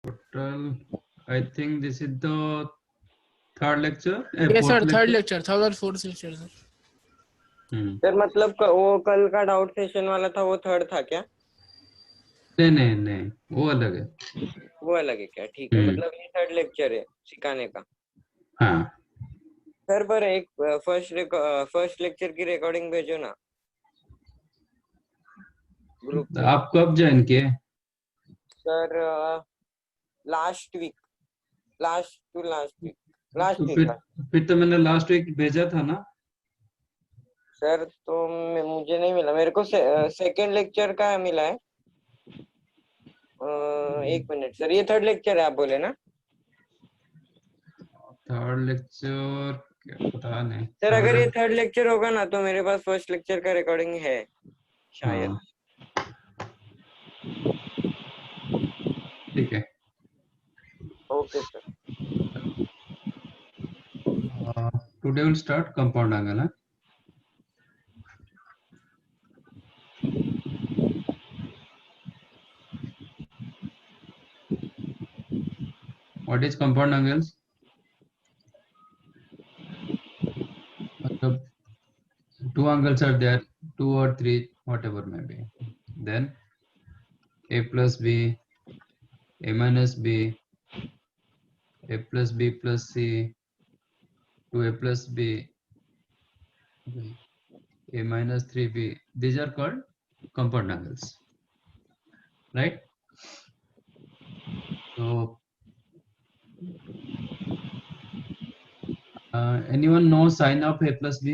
Total, I think this is the third lecture, Yes sir, fourth third lecture. lecture, third और fourth lecture sir. Sir मतलब वो कल का doubt session वाला था वो थर्ड था क्या? नहीं नहीं नहीं, वो अलग है। वो अलग है क्या? ठीक है, मतलब ये थर्ड लेक्चर है सिखाने का। हाँ, सर पर एक फर्स्ट लेक्चर की रिकॉर्डिंग भेजो ना ग्रुप पे। आप कब ज्वाइन किए? Sir last week, last week, last तो वीक। फिर तो मैंने लास्ट वीक भेजा था ना। सर तो मुझे नहीं मिला, मेरे को सेकेंड लेक्चर का मिला है। एक मिनट सर, ये थर्ड लेक्चर है आप बोले ना? थर्ड लेक्चर क्या पता नहीं। सर अगर ये थर्ड लेक्चर होगा ना तो मेरे पास फर्स्ट लेक्चर का रिकॉर्डिंग है शायद। ठीक है। Okay sir. Today will start compound angle. What is compound angles? मतलब two angles are there, two or three, whatever may be. Then a plus b, a minus b, a plus b plus c, 2a plus b, a minus 3b. These are called compound angles, right? So anyone know sine of a plus b?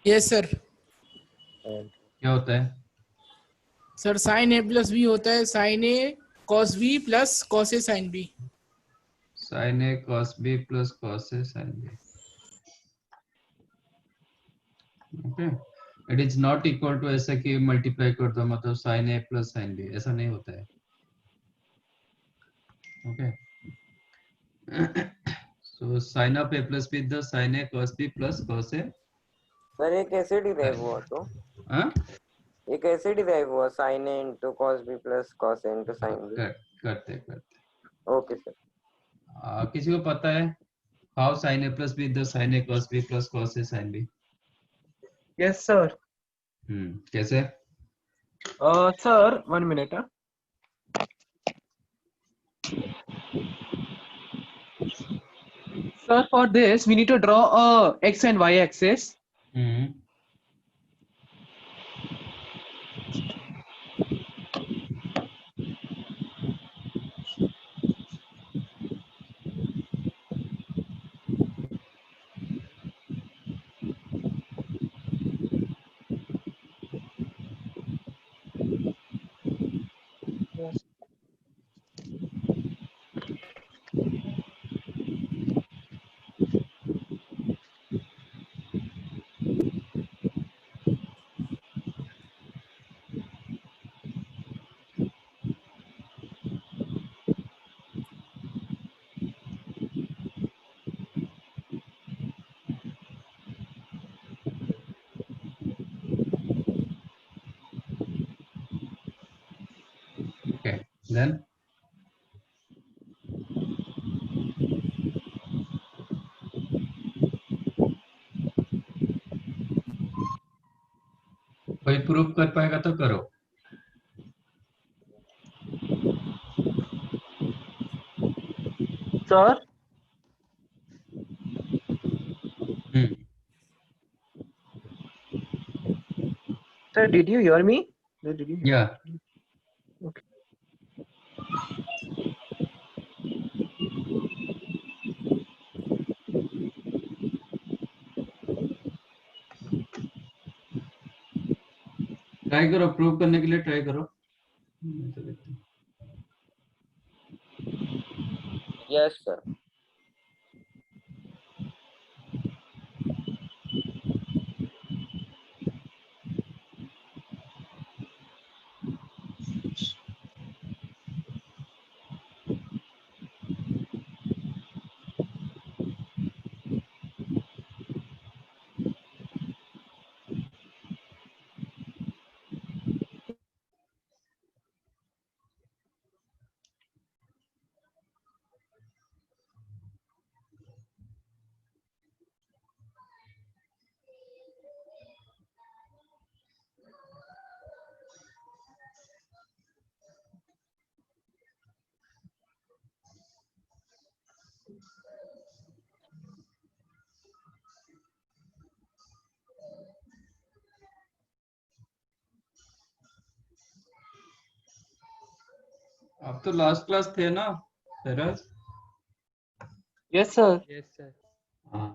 Yes sir. क्या होता है? Sir sine ए plus B होता है sine A cos B plus cos A sine B. Sin a cos b plus cos a sin b. Okay. It is not equal to ऐसा कि multiply कर दो मतलब sin a plus sin b, ऐसा नहीं होता है. Okay. So sin of a plus b is the sin a cos b plus cos a. Sir ये कैसे डिराइव हुआ तो? हाँ? ये कैसे डिराइव हुआ sine A into cos B plus cos A into sine B? करते ओके सर। किसी को पता है how sin a plus b is the sin a cos b plus cos a sin b? Yes, sir. कैसे? Sir, 1 minute. Sir, for this, we need to draw a x and y axis. Yes. Okay, then कोई proof कर पाएगा तो करो. Sir, sir, did you hear me? Did you? Yeah. Okay. Try करो, prove करने के लिए ट्राई करो. Yes sir. आप तो लास्ट क्लास थे ना फेराज? Yes, sir. Yes, sir. हाँ,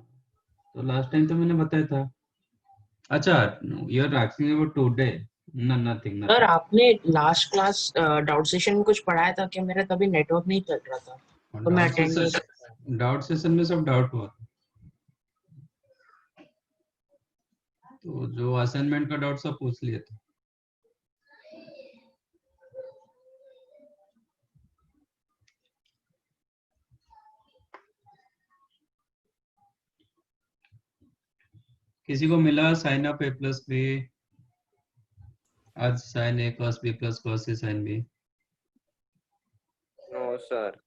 तो लास्ट टाइम तो मैंने बताया था. अच्छा, you are asking about today? Nothing sir nothing. आपने लास्ट क्लास डाउट सेशन में कुछ पढ़ाया था कि मेरा तभी नेटवर्क नहीं चल रहा था तो मैं अटेंड नहीं कर पाया। डाउट सेशन में सब डाउट हुआ. तो जो असाइनमेंट का डाउट सब पूछ लिए थे. किसी को मिला sine of A plus B? आज साइन ए कॉस बी प्लस कॉस ए साइन बी. No sir.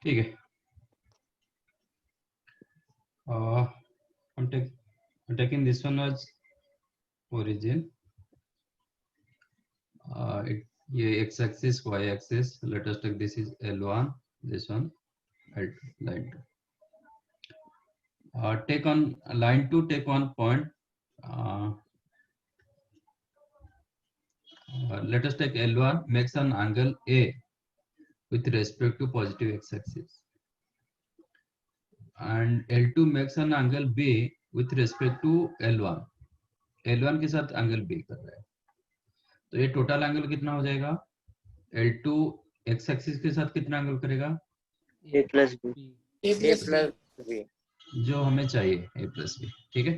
ठीक है. I'm taking this one as origin. ये x axis, y axis. Let us take this is L1, this one L2, line 2. Take on line 2. Take one point. Let us take L1 makes an angle A with respect to positive x axis, and L2 makes an angle B with respect to L1. L1 के साथ angle B कर रहा है, तो ये total angle कितना हो जाएगा? L2 x एक्सिस के साथ कितना एंगल करेगा? A plus B. A A plus plus B. जो हमें चाहिए a plus b. ठीक है,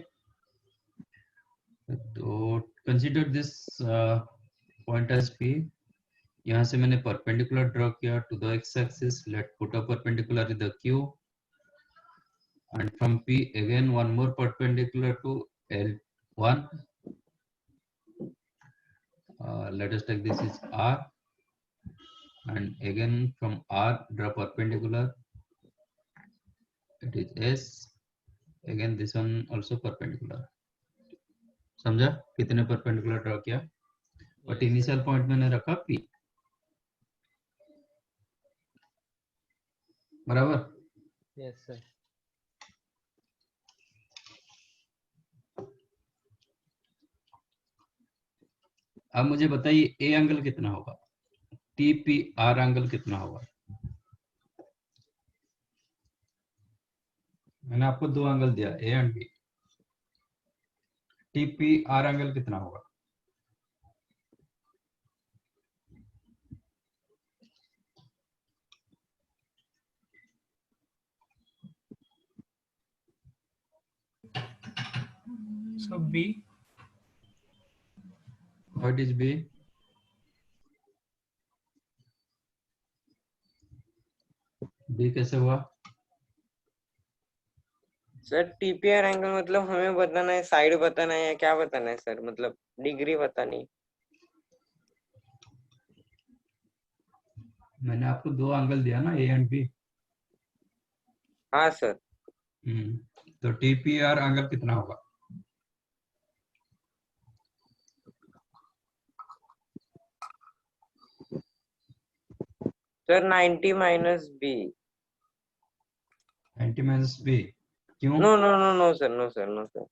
तो consider this point as P. यहाँ से मैंने परपेंडिकुलर ड्रॉ किया to the x axis. Let put a perpendicular in the Q, and from P again one more perpendicular to L1. Let us take this is R, and again from R draw perpendicular, it is S. Again this one also perpendicular. समझा कितने perpendicular draw किया? But initial point मैंने रखा P. बराबर. Yes, sir. अब मुझे बताइए A angle कितना होगा? TPR एंगल कितना होगा? मैंने आपको दो एंगल दिया A and B. T P R angle कितना होगा? So B. What is B? B कैसे हुआ? सर टीपीआर एंगल मतलब हमें बताना है, साइड बताना है या क्या बताना है सर? मतलब डिग्री बतानी है। मैंने आपको दो एंगल दिया ना, ए एंड बी। हाँ सर। तो टी पी आर एंगल कितना होगा? Sir 90 minus B. 90 minus B. क्यों? No no no no sir, no sir, no sir.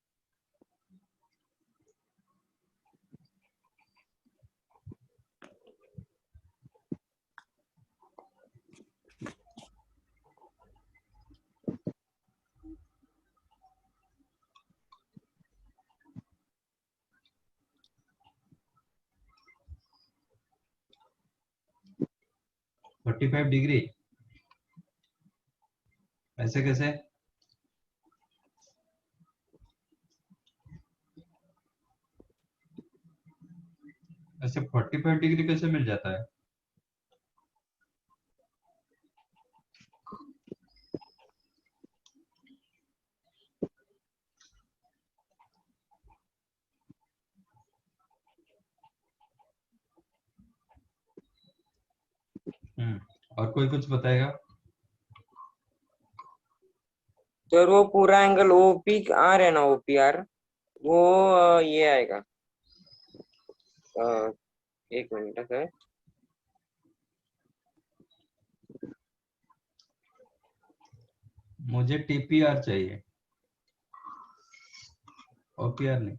Forty 45 degree? ऐसे कैसे? ऐसे 45 डिग्री कैसे मिल जाता है? और कोई कुछ बताएगा? सर वो पूरा एंगल ओपी आर है ना, ओपी आर, वो ये आएगा। अ, एक मिनट सर। मुझे टीपीआर चाहिए, ओपीआर नहीं।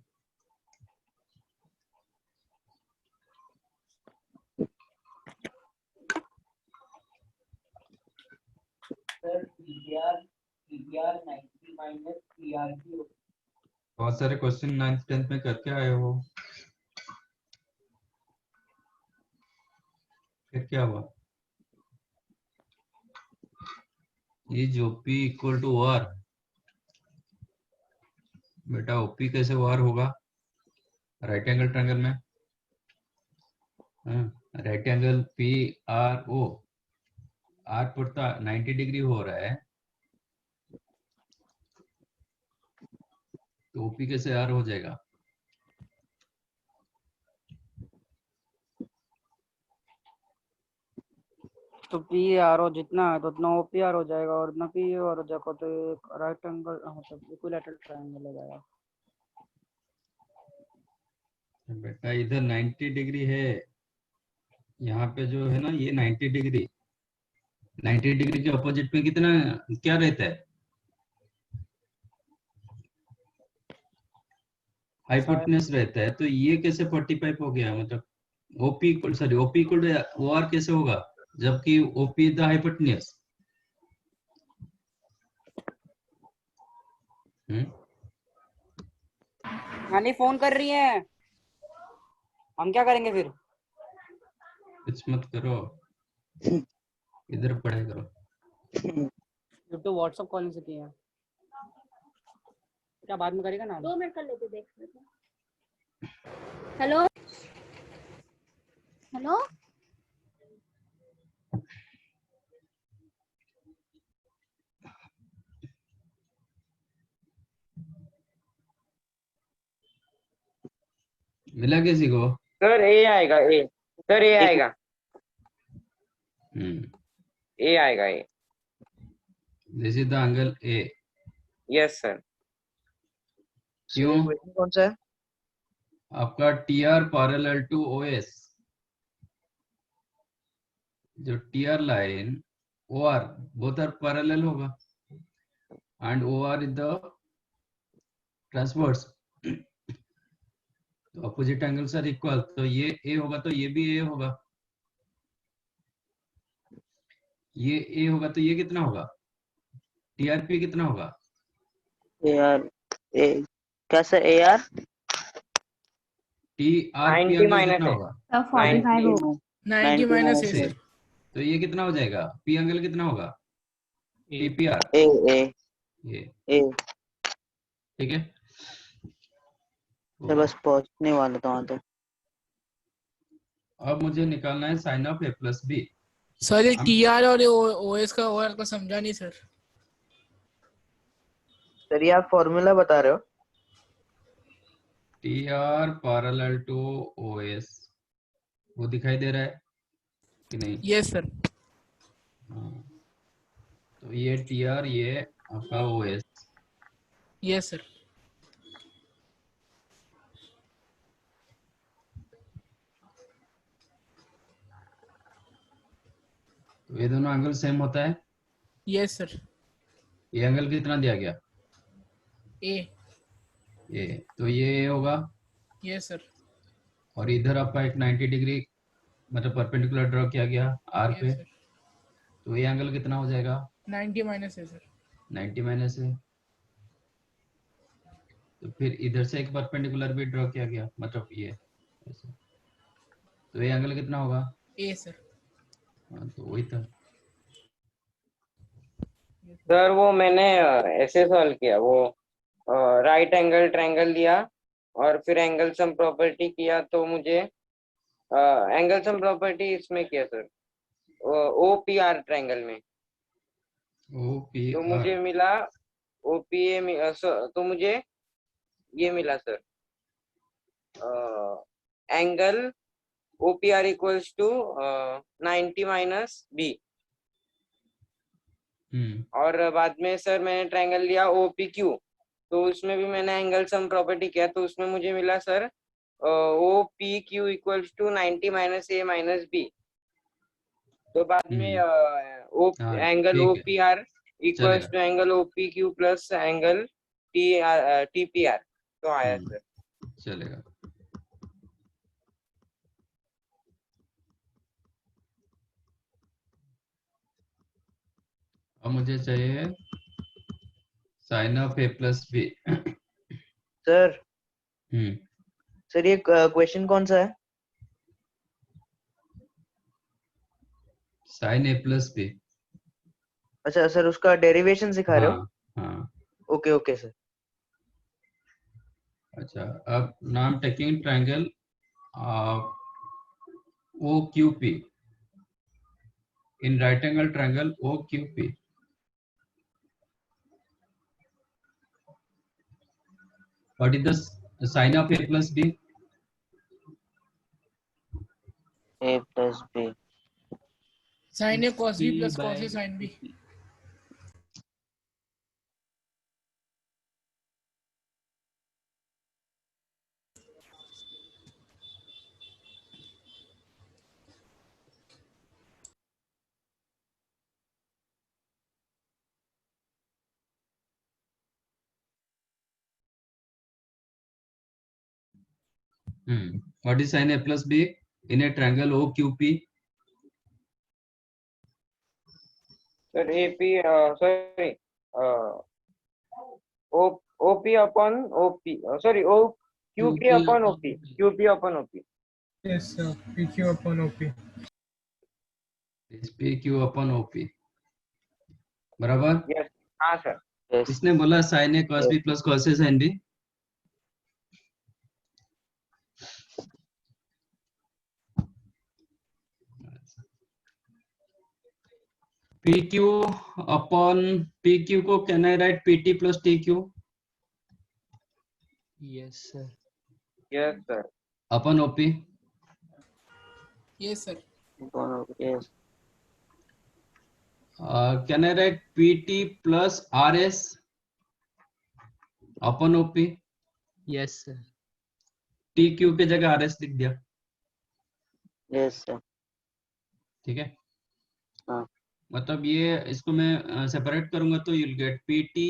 सर टीपीआर 90 माइनस पीआर की होगी। बहुत सारे क्वेश्चन 9th 10th में करके आए हो, फिर क्या हुआ? Is OP equal to R. बेटा ओपी कैसे वार होगा राइट एंगल ट्रायंगल में? Right angle P R O, R पड़ता 90 डिग्री हो रहा है, तो ओपी कैसे आर हो जाएगा? तो पी आर ओ जितना है तो उतना ओ पी आर हो जाएगा, और उतना पी आर हो जाएगा, तो एक राइट एंगल मतलब इक्विलैटरल ट्रायंगल हो जाएगा। बेटा इधर 90 डिग्री है, यहाँ पे जो है ना ये 90 डिग्री, 90 डिग्री के अपोजिट में कितना क्या रहता है? हाइपोटेन्यूस रहता है। तो ये कैसे 45 हो गया? मतलब OP equal, sorry OP equal O R कैसे होगा जबकि ओपी द हाइपोटेन्यूस? नानी फोन कर रही है, हम क्या करेंगे फिर? कुछ मत करो, इधर पढ़ाई करो। ये तो व्हाट्सएप कॉलिंग से किया है, क्या बाद में करेगा ना? 2 मिनट कर लेते, देख लेते। Hello hello. मिला किसी को? सर ए आएगा, ए। सर ए आएगा, ए आएगा, A. This is the angle A. Yes sir. क्यों? कौन सा है? आपका T R parallel to O S, जो T R line O R both are parallel होगा, and O R is the transverse, तो अपोजिट एंगल्स आर इक्वल। तो ये ए होगा तो ये भी ए होगा, ये ए होगा तो ये कितना होगा? टीआरपी कितना होगा? AR ए कैसे AR T R P 90 angle minus कितना है होगा? 45 होगा। 90 माइनस ए से सर। तो ये कितना हो जाएगा? पी एंगल कितना होगा? टी पी आर ए ए ये ए ठीक है। मैं बस पहुंचने वाला था वहां तक। अब मुझे निकालना है sine of A plus B. Sir ये हम- टी आर और ओएस का ओआर का समझा नहीं सर। सर ये आप फॉर्मूला बता रहे हो? T R parallel to O S, वो दिखाई दे रहा है कि नहीं? Yes sir. हाँ। तो ये टी आर, ये आपका ओ एस। Yes sir. तो ये दोनों एंगल सेम होता है। Yes sir. ये एंगल कितना दिया गया? ए। ये तो ये होगा। Yes sir. और इधर आपका एक 90 डिग्री मतलब परपेंडिकुलर ड्रॉ किया गया आर पे, यस सर। तो ये एंगल कितना हो जाएगा? 90 माइनस है सर। 90 माइनस है। तो फिर इधर से एक परपेंडिकुलर भी ड्रॉ किया गया, मतलब ये ऐसे। तो ये एंगल कितना होगा? ए सर। हाँ, तो वही था। सर वो मैंने ऐसे सॉल्व किया, वो राइट एंगल ट्रायंगल लिया और फिर एंगल सम प्रॉपर्टी किया, तो मुझे एंगल सम प्रॉपर्टी इसमें किया sir, O P R triangle में। ओ पी तो आर मुझे मिला ओ पी ए, तो मुझे ये मिला sir, angle O P R equals to 90 minus B. और बाद में सर मैंने ट्रायंगल लिया ओ पी क्यू, तो उसमें भी मैंने एंगल सम प्रॉपर्टी किया, तो उसमें मुझे मिला sir O P Q equals to 90 minus A minus B. तो बाद में हाँ एंगल ओ ठीक है, पी आर इक्वल्स चलेगा। To angle O P Q plus angle T P R, तो आया सर। चलेगा। अब मुझे चाहिए sine of A plus B. Sir sir ये क्वेश्चन कौन सा है? साइन ए प्लस बी। अच्छा सर उसका डेरिवेशन सिखा रहे हो? हाँ हाँ। Okay okay sir. अच्छा, अब नाम taking triangle O Q P in right angle triangle OQP. What is the sign of A plus B? A plus B sine A cos B plus cos A sine B. What is sin A plus B in a triangle OQP? Sir A P sorry O P upon O P, sorry O Q P upon O P, Q P upon O P. Yes, sir. PQ upon OP. Is PQ upon OP. बराबर? Yes, हाँ sir. yes इसने बोला sin A cos B plus cos A sin B. PQ upon PQ को can I write PT plus TQ? Yes, sir. Yes sir. Upon OP. Yes sir. yes Can I write PT plus RS upon OP? Yes, sir. TQ की जगह RS लिख दिया, yes sir ठीक है। हाँ मतलब ये इसको मैं सेपरेट करूंगा तो you'll get PT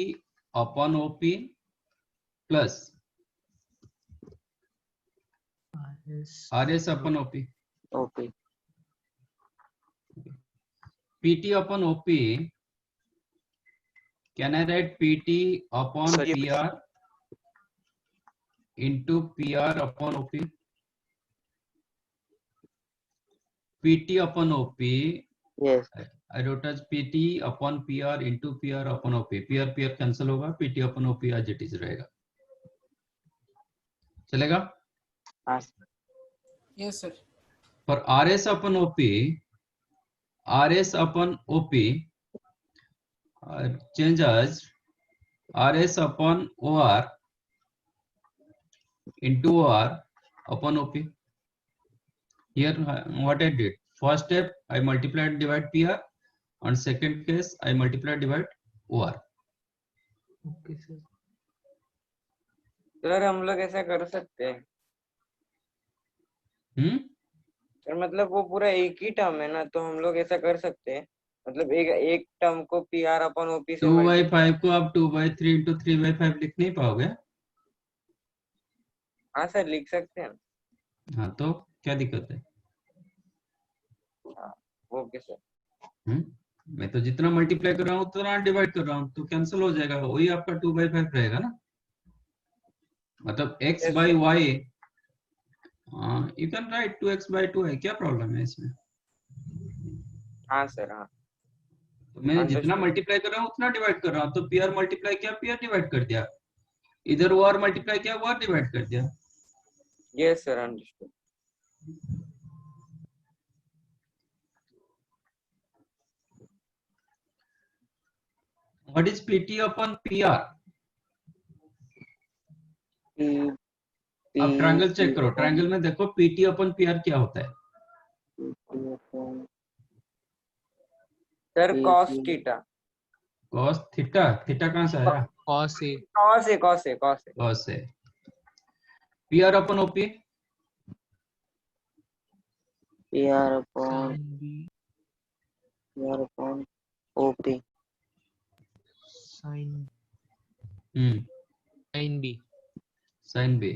upon OP plus RS upon OP. okay PT upon OP Can I write PT upon PR into PR upon OP? PT upon OP. Yes. I wrote as PT upon PR into PR upon OP. PR cancel होगा, PT upon OP as it is रहेगा. चलेगा? हाँ Yes, sir. For RS upon OP, RS upon OP change as RS upon OR into OR upon OP. Here what I did, first step I multiplied divide PR, and second case I multiplied divide OR. Okay sir. Sir हम लोग ऐसा कर सकते हैं sir, मतलब वो पूरा एक ही टर्म है ना, तो हम लोग ऐसा कर सकते हैं, मतलब एक टर्म को PR अपन OP से 2/5 को आप 2/3 into 3/5 लिख नहीं पाओगे? हाँ सर लिख सकते हैं. हाँ, तो क्या दिक्कत है? Okay sir. मैं तो जितना मल्टीप्लाई कर रहा हूँ उतना डिवाइड कर रहा हूँ, तो कैंसिल हो जाएगा, वही आपका 2/5 रहेगा ना. मतलब x Yes, by sir. y, you can right 2x by 2 है, क्या प्रॉब्लम है इसमें? हाँ सर. हाँ तो मैं जितना Understood. मल्टीप्लाई कर रहा हूँ उतना डिवाइड कर रहा हूँ, तो PR मल्टीप्लाई किया, PR डिवाइड कर दिया, इधर OR मल्टीप्लाई किया, OR डिवाइड कर दिया. Yes sir, understood. What is PT upon PR? अब ट्रायंगल चेक करो, ट्रायंगल में देखो PT अपन PR क्या होता है? Sir cos theta. cos theta. Theta कहाँ से आया? cos a cos है. PR upon OP? PR upon OP. sin b sin B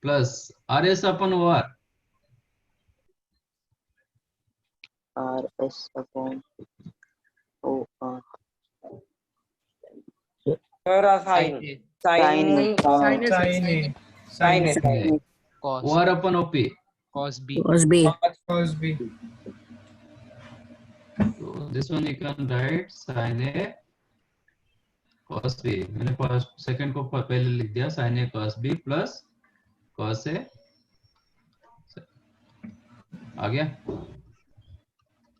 plus RS upon OR. RS upon OR. Sir sine Sin cos OR upon OP. cos b cos b. cos B. So this one you can write sin A cos B. मैंने first second को पहले लिख दिया, sin A cos B plus cos A. आ गया?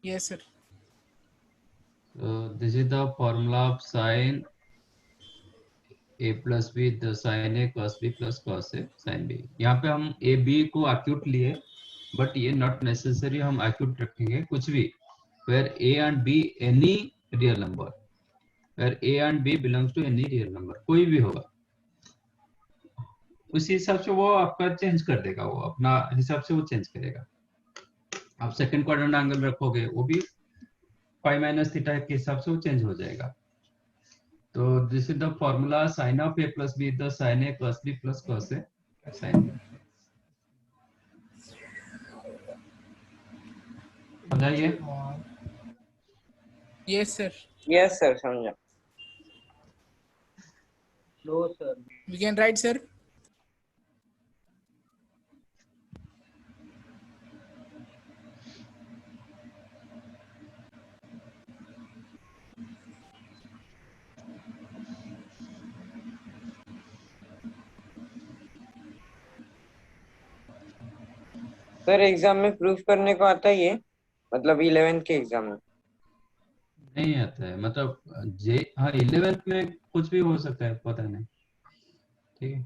Yes, sir. So this is the formula of sin A plus B, the sin A cos B plus cos A sin B. यहाँ पे हम A B को acute लिए, but ये not necessary हम acute रखेंगे, कुछ भी where A and B any real number, where A and B belongs to any real number, कोई भी होगा, उसी हिसाब से वो आपका चेंज कर देगा, वो अपना हिसाब से वो चेंज करेगा. आप सेकंड क्वाड्रेंट एंगल रखोगे, वो भी फाई माइनस थीटा के हिसाब से वो चेंज हो जाएगा. तो this is the formula sin of A plus B, the sin A cos B plus cos A sin B. समझाइए? Yes, sir. यस सर समझा. No sir. We can write, sir. Sir exam में proof करने को आता है ये, मतलब 11th के एग्जाम में? नहीं आता है, मतलब जे हाँ 11th में कुछ भी हो सकता है, पता नहीं. ठीक है.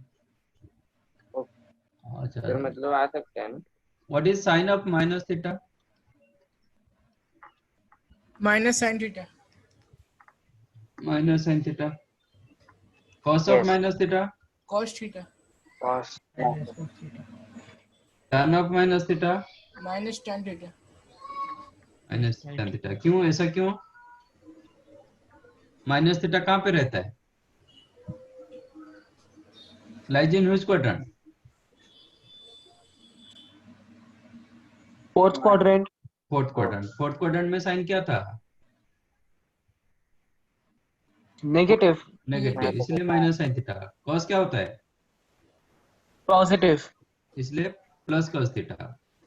अच्छा, सर मतलब आ सकता है ना? What is sine of minus theta? Minus sin theta. Minus sine theta. Cos of Yes. Minus theta? Cos theta. Cos. tan of minus theta? Minus tan theta. Minus tan theta. क्यों, ऐसा क्यों? Minus theta कहाँ पे रहता है? Lies in which quadrant? Fourth quadrant. Fourth quadrant. Fourth quadrant में sign क्या था? नेगेटिव नेगेटिव, इसलिए माइनस साइन थीटा। कॉस क्या होता है? पॉजिटिव इसलिए प्लस कॉस थीटा।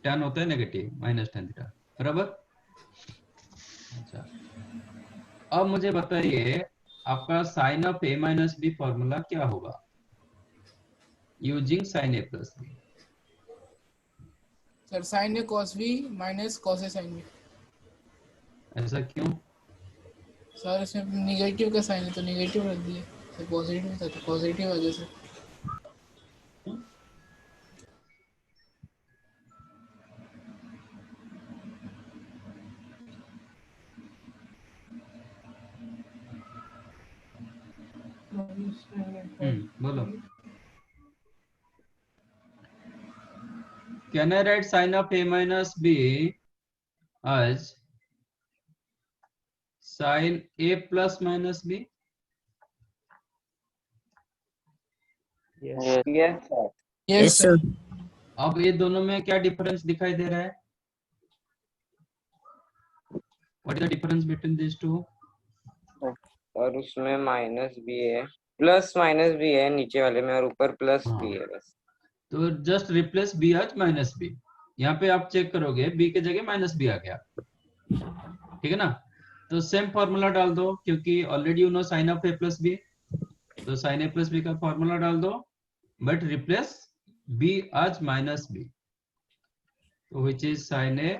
टैन होता है नेगेटिव, माइनस टैन थीटा, बराबर। अच्छा, अब मुझे बताइए आपका sine of A minus B formula क्या होगा यूजिंग साइन ए प्लस बी? सर साइन ए कॉस बी माइनस कॉस ए साइन बी। ऐसा क्यों? सर इसमें निगेटिव का साइन है तो निगेटिव रख दिए, सर पॉजिटिव था तो पॉजिटिव वजह से। बोलो। Can I write sin of a minus b as sin a plus minus b? Yes sir. Yes sir. अब ये दोनों में क्या डिफरेंस दिखाई दे रहा है? What is the difference between these two? और उसमें माइनस भी है, प्लस माइनस भी है नीचे वाले में, और ऊपर प्लस हाँ। भी है बस। तो just replace b as minus b। यहाँ पे आप चेक करोगे b के जगह माइनस b आ गया, ठीक है ना? तो सेम फॉर्मूला डाल दो, क्योंकि already you know sine of A plus B, तो साइन ए प्लस बी का फॉर्मूला डाल दो, but replace b as minus b, which is sine A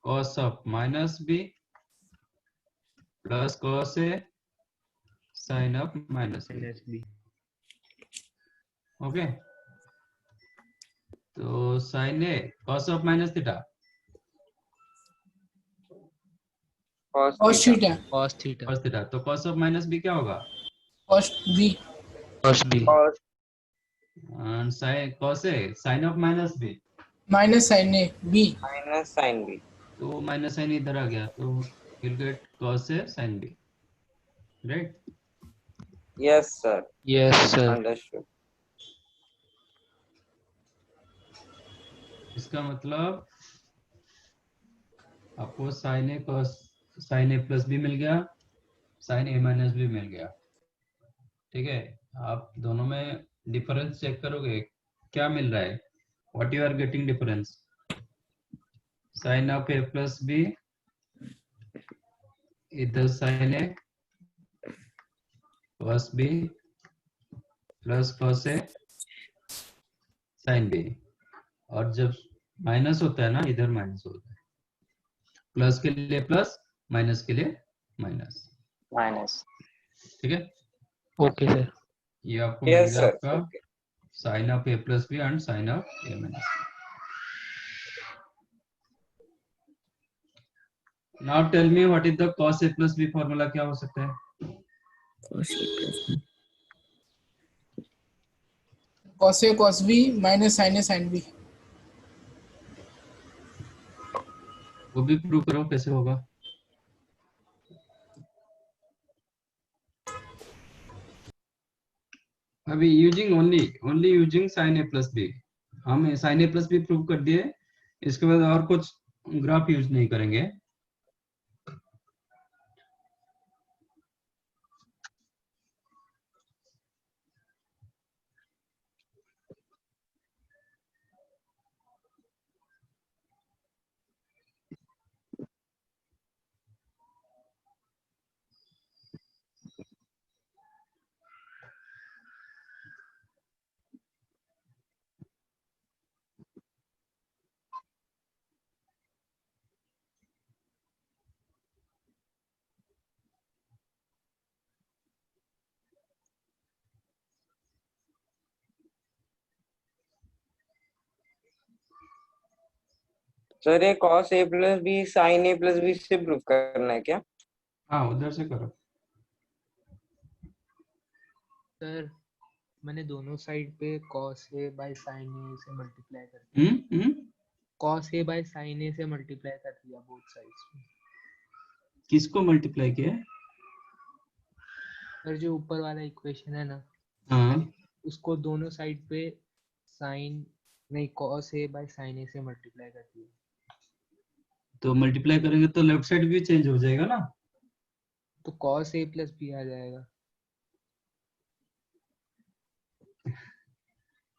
cos of minus b plus cos a sin of minus b। Okay, तो sin a cos of minus theta cos theta. cos theta, तो cos of minus b क्या होगा? Cos b. And sin cos a sin of minus b, minus sine a b. Minus sine भी। तो minus sine इधर आ गया, तो will get cos a sin b, right? Yes sir, yes sir understood. इसका मतलब आपको sin a cos sin a plus b मिल गया, sin a माइनस b मिल गया, ठीक है? आप दोनों में डिफरेंस चेक करोगे क्या मिल रहा है, what you are getting difference? sin of a plus b, इधर sin a cos b plus cos a sin b, और जब माइनस होता है ना, इधर माइनस होता है, प्लस के लिए प्लस, माइनस के लिए माइनस, ठीक है? ओके सर ये आपको मिल यस गया सर, आपका okay. Sine of A plus b and sine of A minus. Now tell me what is the cos a plus b formula, क्या हो सकता है? Cos A cos B minus sine a sine b. वो भी prove करो कैसे होगा। अभी यूजिंग ओनली यूजिंग साइन ए प्लस बी, हम साइन ए प्लस बी प्रूव कर दिए, इसके बाद और कुछ ग्राफ यूज नहीं करेंगे। सर ये cos a plus b sine A plus b से प्रूव करना है क्या? हाँ, उधर से करो। सर मैंने दोनों साइड पे cos a by sin a से मल्टीप्लाई कर दिया। cos a by sin a से मल्टीप्लाई कर दिया बोथ साइड्स में। किसको मल्टीप्लाई किया? सर जो ऊपर वाला इक्वेशन है ना, हाँ, उसको दोनों साइड पे sin नहीं cos a by sin a से मल्टीप्लाई कर दिया। तो मल्टीप्लाई करेंगे तो लेफ्ट साइड भी चेंज हो जाएगा ना। तो cos a plus b आ जाएगा।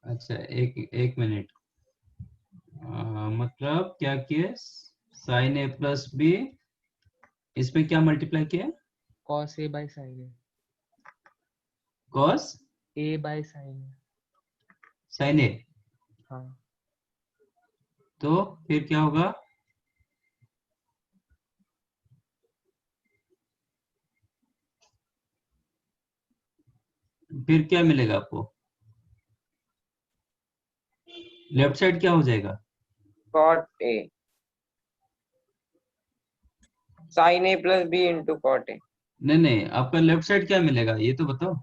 अच्छा एक मिनट, मतलब क्या किए, साइन ए प्लस बी, इसमें क्या मल्टीप्लाई किया, cos a by sin a, cos a by sin a। Sine A, हाँ तो फिर क्या होगा, फिर क्या मिलेगा आपको, लेफ्ट साइड क्या हो जाएगा, cot a, sin a plus b into cot a। नहीं आपका लेफ्ट साइड क्या मिलेगा ये तो बताओ,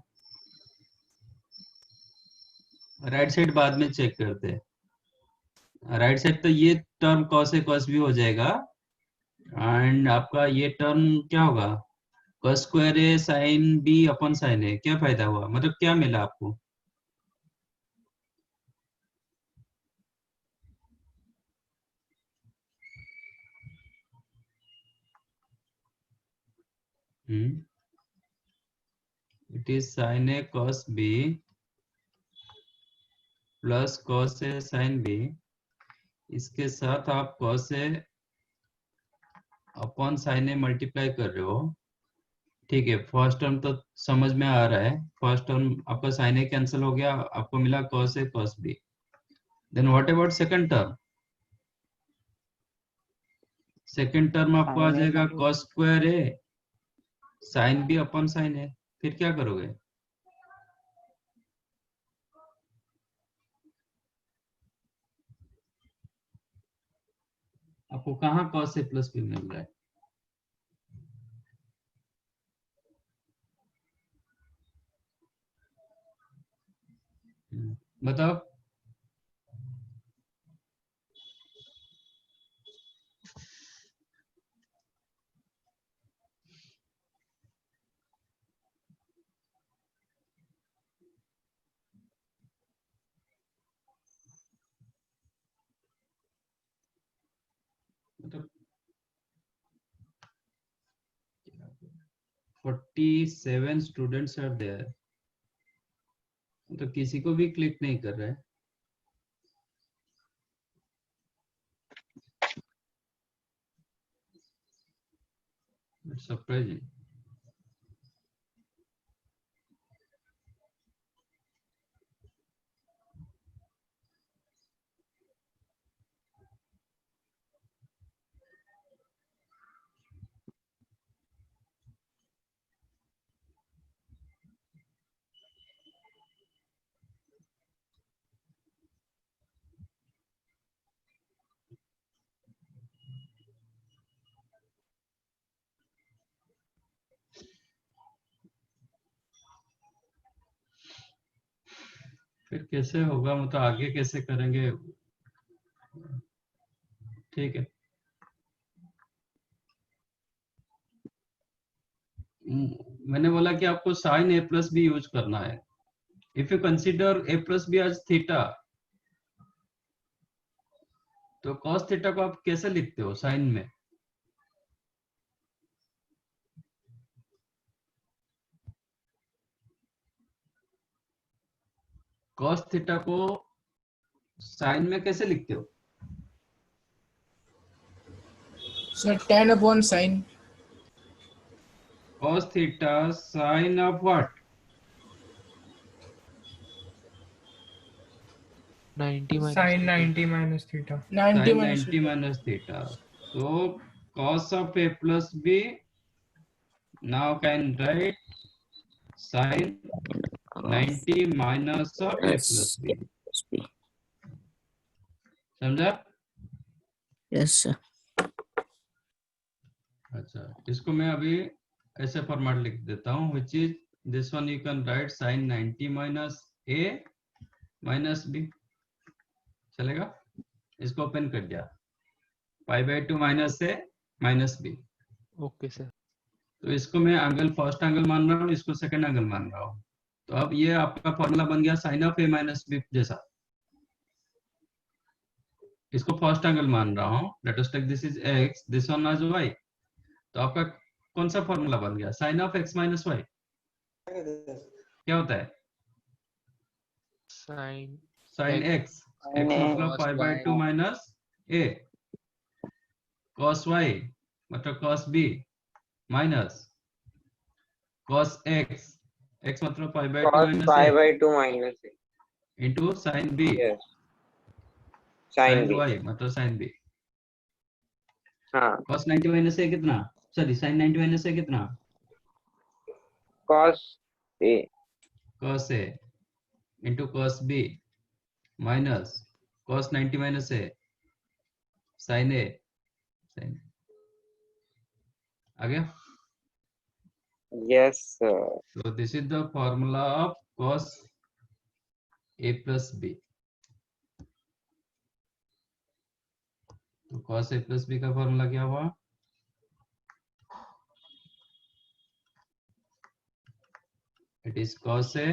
राइट साइड बाद में चेक करते हैं। राइट साइड तो ये टर्म कॉस ए कॉस बी हो जाएगा, एंड आपका ये टर्म क्या होगा, cos square a sine b upon sine a, क्या फायदा हुआ, मतलब क्या मिला आपको, it is sine A cos B plus cos A sine b, इसके साथ आप cos a upon sine a multiply कर रहे हो, ठीक है। फर्स्ट टर्म तो समझ में आ रहा है, फर्स्ट टर्म आपका साइन ए कैंसिल हो गया, आपको मिला cos A cos b. Then what about second term, second term आपको आ Sin A जाएगा plus cos square a sine b upon sine a, फिर क्या करोगे, आपको कहाँ कॉस ए प्लस बी मिल रहा है, बताओ, मतलब 47 स्टूडेंट्स आर देयर, तो किसी को भी क्लिक नहीं कर रहा है, इट्स सरप्राइजिंग। फिर कैसे होगा, मतलब आगे कैसे करेंगे, ठीक है। मैंने बोला कि आपको साइन ए प्लस बी यूज करना है, if you consider a plus b as theta, तो कॉस थीटा को आप कैसे लिखते हो साइन में, कॉस थीटा को साइन में कैसे लिखते हो, sir tan upon sine, cos theta sin of what, 90 minus Sin theta। 90 minus theta. 90 sin minus 90 minus theta, so cos of a plus b, now can write sin 90 minus of a plus b, समझा। Yes sir. अच्छा, इसको मैं अभी ऐसे format लिख देता हूँ, which is this one you can write sin 90 minus a minus b, चलेगा। इसको ओपन कर दिया, π/2 minus a minus b, okay sir. तो इसको मैं एंगल फर्स्ट एंगल मान रहा हूँ, इसको सेकंड एंगल मान रहा हूँ, तो अब ये आपका फॉर्मूला बन गया sine of A minus b जैसा, इसको फर्स्ट एंगल मान रहा हूँ, let us take this is x, this one as y, तो आपका कौन सा फॉर्मूला बन गया? Sine of x minus y क्या होता है? साइन साइन x मतलब pi by 2 minus a, cos y मतलब cos b minus cos x, x मतलब pi by 2 cos minus pi a by 2 minus a. Into sine b, Yes. Sine Sin b. y मतलब sine b। हाँ, cos 90 minus a कितना? Sorry sine 90 minus a कितना? cos a. cos a into cos b minus cos 90 minus a sin a, sin आ गया? Yes, sir. So this is the formula of cos a plus b. तो cos a plus b का formula क्या हुआ? It is cos a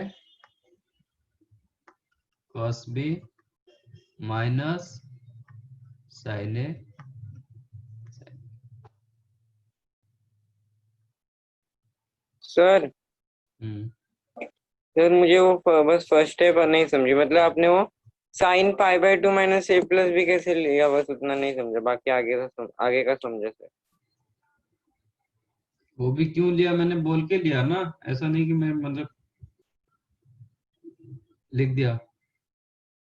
cos b minus sin a sin b. Sir sir मुझे वो बस first step नहीं समझी, मतलब आपने वो sine pi by 2 minus a plus b कैसे लिया, बस उतना नहीं समझा, बाकी आगे का समझा सर। वो भी क्यों लिया मैंने बोल के लिया ना, ऐसा नहीं कि मैं मतलब लिख दिया।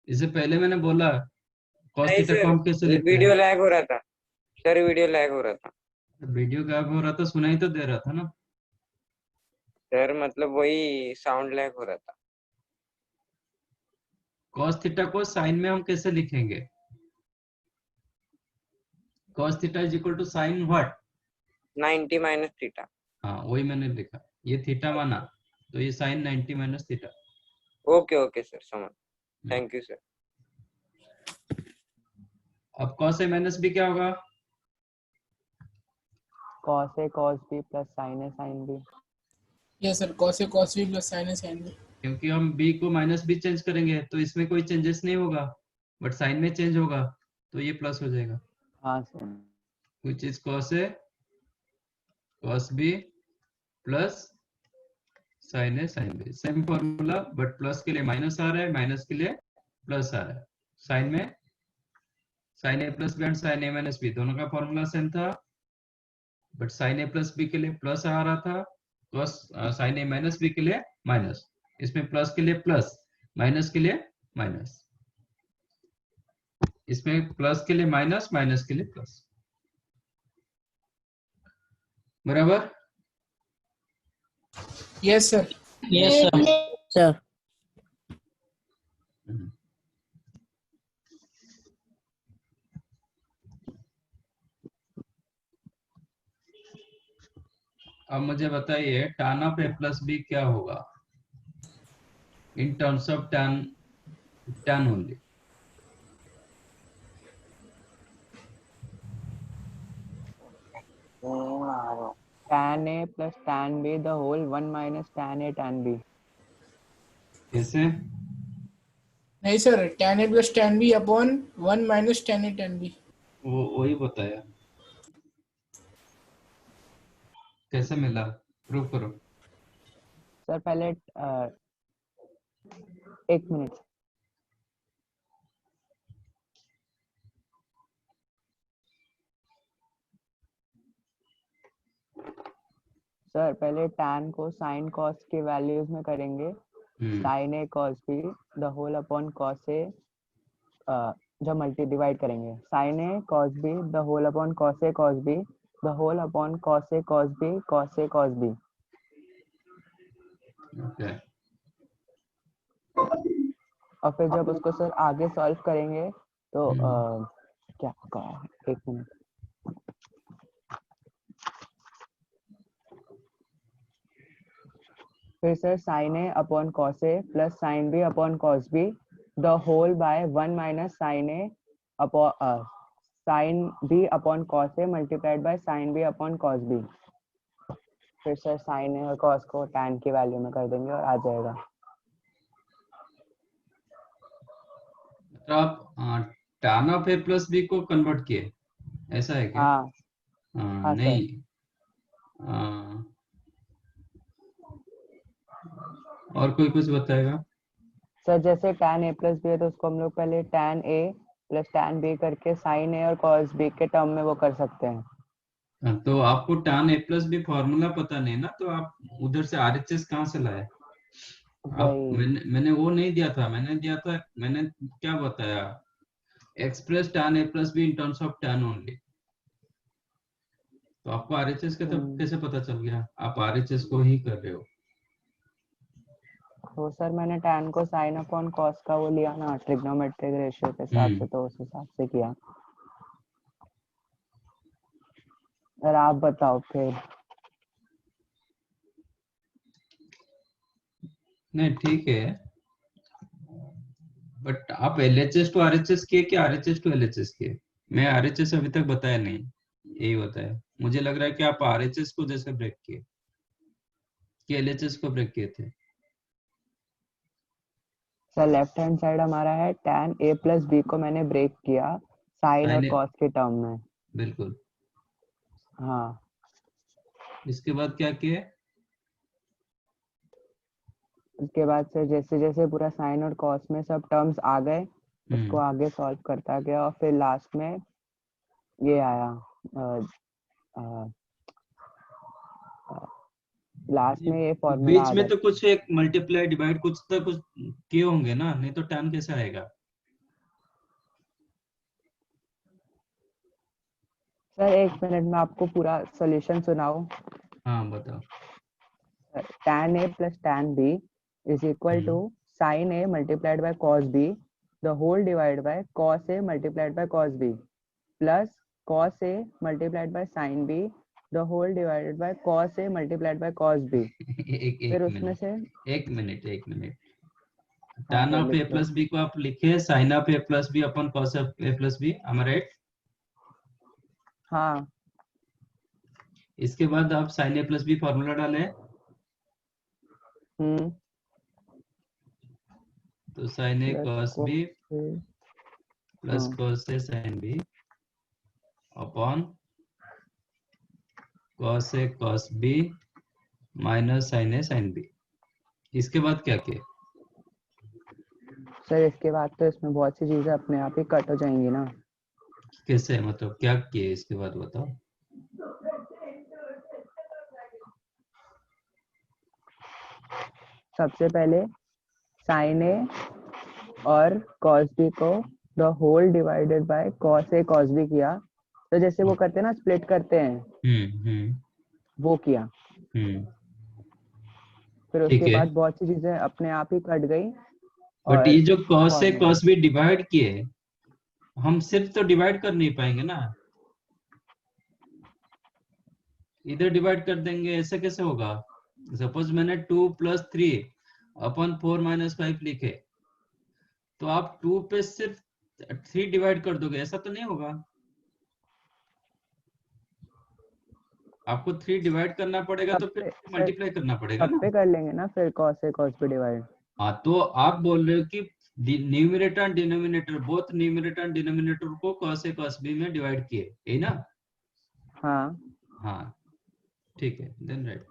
इससे पहले मैंने बोला cos नहीं थीटा को हम कैसे सर, लिखते वीडियो हैं? लैग हो रहा था सर, वीडियो लैग हो रहा था वीडियो गायब हो रहा था, सुनाई तो दे रहा था ना। सर, मतलब वही साउंड लैग हो रहा था। cos थीटा को साइन में हम कैसे लिखेंगे? cos theta is equal to sine what? 90 minus theta. हाँ वही मैंने लिखा, ये थीटा माना तो ये sine 90 minus theta. Okay okay sir, समझ, थैंक यू सर। अब cos a माइनस b क्या होगा? cos a cos b plus sin a sin b। Yes sir, cos a cos b plus sin a sin b। क्योंकि हम b को minus b change करेंगे तो इसमें कोई चेंजेस नहीं होगा, बट साइन में चेंज होगा तो ये प्लस हो जाएगा। हाँ sir. which is cos a cos b plus sin a sin b। Same formula, but plus के लिए माइनस आ रहा है, माइनस के लिए प्लस आ रहा है। साइन में sin a plus b and sin a minus b दोनों का फॉर्मूला सेम था, but sin a plus b के लिए प्लस आ रहा था, cos sin a minus b के लिए माइनस। इसमें प्लस के लिए प्लस, माइनस के लिए माइनस। इसमें प्लस के लिए माइनस, माइनस के लिए प्लस। बराबर? Yes sir. Yes sir. Sir अब मुझे बताइए tan of a plus b क्या होगा in terms of tan only? tan a plus tan b the whole 1 minus tan a tan b। कैसे? नहीं sir, tan a plus tan b upon 1 minus tan a tan b। वो वही बताया, कैसे मिला? Prove करो। सर पहले एक मिनट। सर पहले tan को sin cos के वैल्यूज में करेंगे। sin a cos b the whole upon cos a, जो मल्टी डिवाइड करेंगे sin a cos b the whole upon cos a cos b the whole upon cos a cos b cos a cos b। Okay. और फिर जब उसको sir आगे solve करेंगे तो क्या होगा, एक मिनट। फिर sir sin a upon cos a plus sin b upon cos b the whole by 1 minus sin a upon sin b upon cos a multiplied by sin b upon cos b। फिर sir sin a और cos को tan की value में कर देंगे और आ जाएगा। तो आप tan of a plus b को कन्वर्ट किए, ऐसा है क्या? हाँ नहीं, और कोई कुछ बताएगा? सर जैसे tan a प्लस बी है तो उसको हम लोग पहले tan a plus tan b करके sin a और cos b के टर्म में वो कर सकते हैं। तो आपको tan a plus b formula पता नहीं ना, तो आप उधर से RHS कहाँ से लाए? आप मैंने वो नहीं दिया था, मैंने क्या बताया, express tan a plus be in terms of tan only. तो आपको RHS का तब कैसे पता चल गया? आप RHS को ही कर रहे हो। तो सर मैंने tan को sin अपॉन cos का वो लिया ना ट्रिग्नोमेट्रिक रेशियो के हिसाब से, तो उस हिसाब से किया। और आप बताओ फिर। नहीं ठीक है, बट आप LHS टू RHS किए कि RHS टू LHS किए? मैं RHS अभी तक बताया नहीं, यही बताया। मुझे लग रहा है कि आप RHS को जैसे ब्रेक किए कि LHS को ब्रेक किए थे। सर लेफ्ट हैंड साइड हमारा है tan a प्लस बी को मैंने ब्रेक किया sin और cos के टर्म में। बिल्कुल। हाँ, इसके बाद क्या किए? उसके बाद से जैसे जैसे पूरा sin और cos में सब टर्म्स आ गए, उसको आगे सॉल्व करता गया और फिर लास्ट में ये आया, लास्ट में ये फॉर्मूला बीच में तो कुछ एक मल्टीप्लाई डिवाइड कुछ तो कुछ किए होंगे ना, नहीं तो tan कैसे आएगा? सर 1 मिनट में आपको पूरा सॉल्यूशन सुनाऊं। हाँ बताओ। tan a plus tan b is equal to sin a multiplied by cos b the whole divided by cos a multiplied by cos b plus cos a multiplied by sin b the whole divided by cos a multiplied by cos b। फिर उसमें से एक मिनट tan of a plus b को आप लिखे sin of a plus b upon cos of a plus b, am I right? हाँ, इसके बाद आप sin a plus b formula डाले, तो sin a cos b plus cos a sin b upon cos a cos b minus sin a sin b। इसके बाद क्या किए? सर इसके बाद तो इसमें बहुत सी चीजें अपने आप ही कट हो जाएंगी ना। कैसे, मतलब क्या किए इसके बाद बताओ। सबसे पहले sin a और cos b को the whole divided by cos a cos b किया, तो जैसे वो करते हैं ना, स्प्लिट करते हैं, वो किया। फिर उसके बाद बहुत सी चीजें अपने आप ही कट गई। बट ये जो cos a cos b divide किए, हम सिर्फ तो डिवाइड कर नहीं पाएंगे ना, इधर डिवाइड कर देंगे, ऐसा कैसे होगा? सपोज मैंने 2 प्लस 3 अपन 4 माइनस 5 लिखे, तो आप 2 पे सिर्फ 3 डिवाइड कर दोगे, ऐसा तो नहीं होगा। आपको 3 डिवाइड करना पड़ेगा, तो फिर मल्टीप्लाई करना पड़ेगा ना। कर लेंगे ना फिर cos a cos b divide. हाँ, तो आप बोल रहे हो कि numerator and denominator, both numerator and denominator को cos a cos b में डिवाइड किए, यही ना? हाँ ठीक है, देन राइट।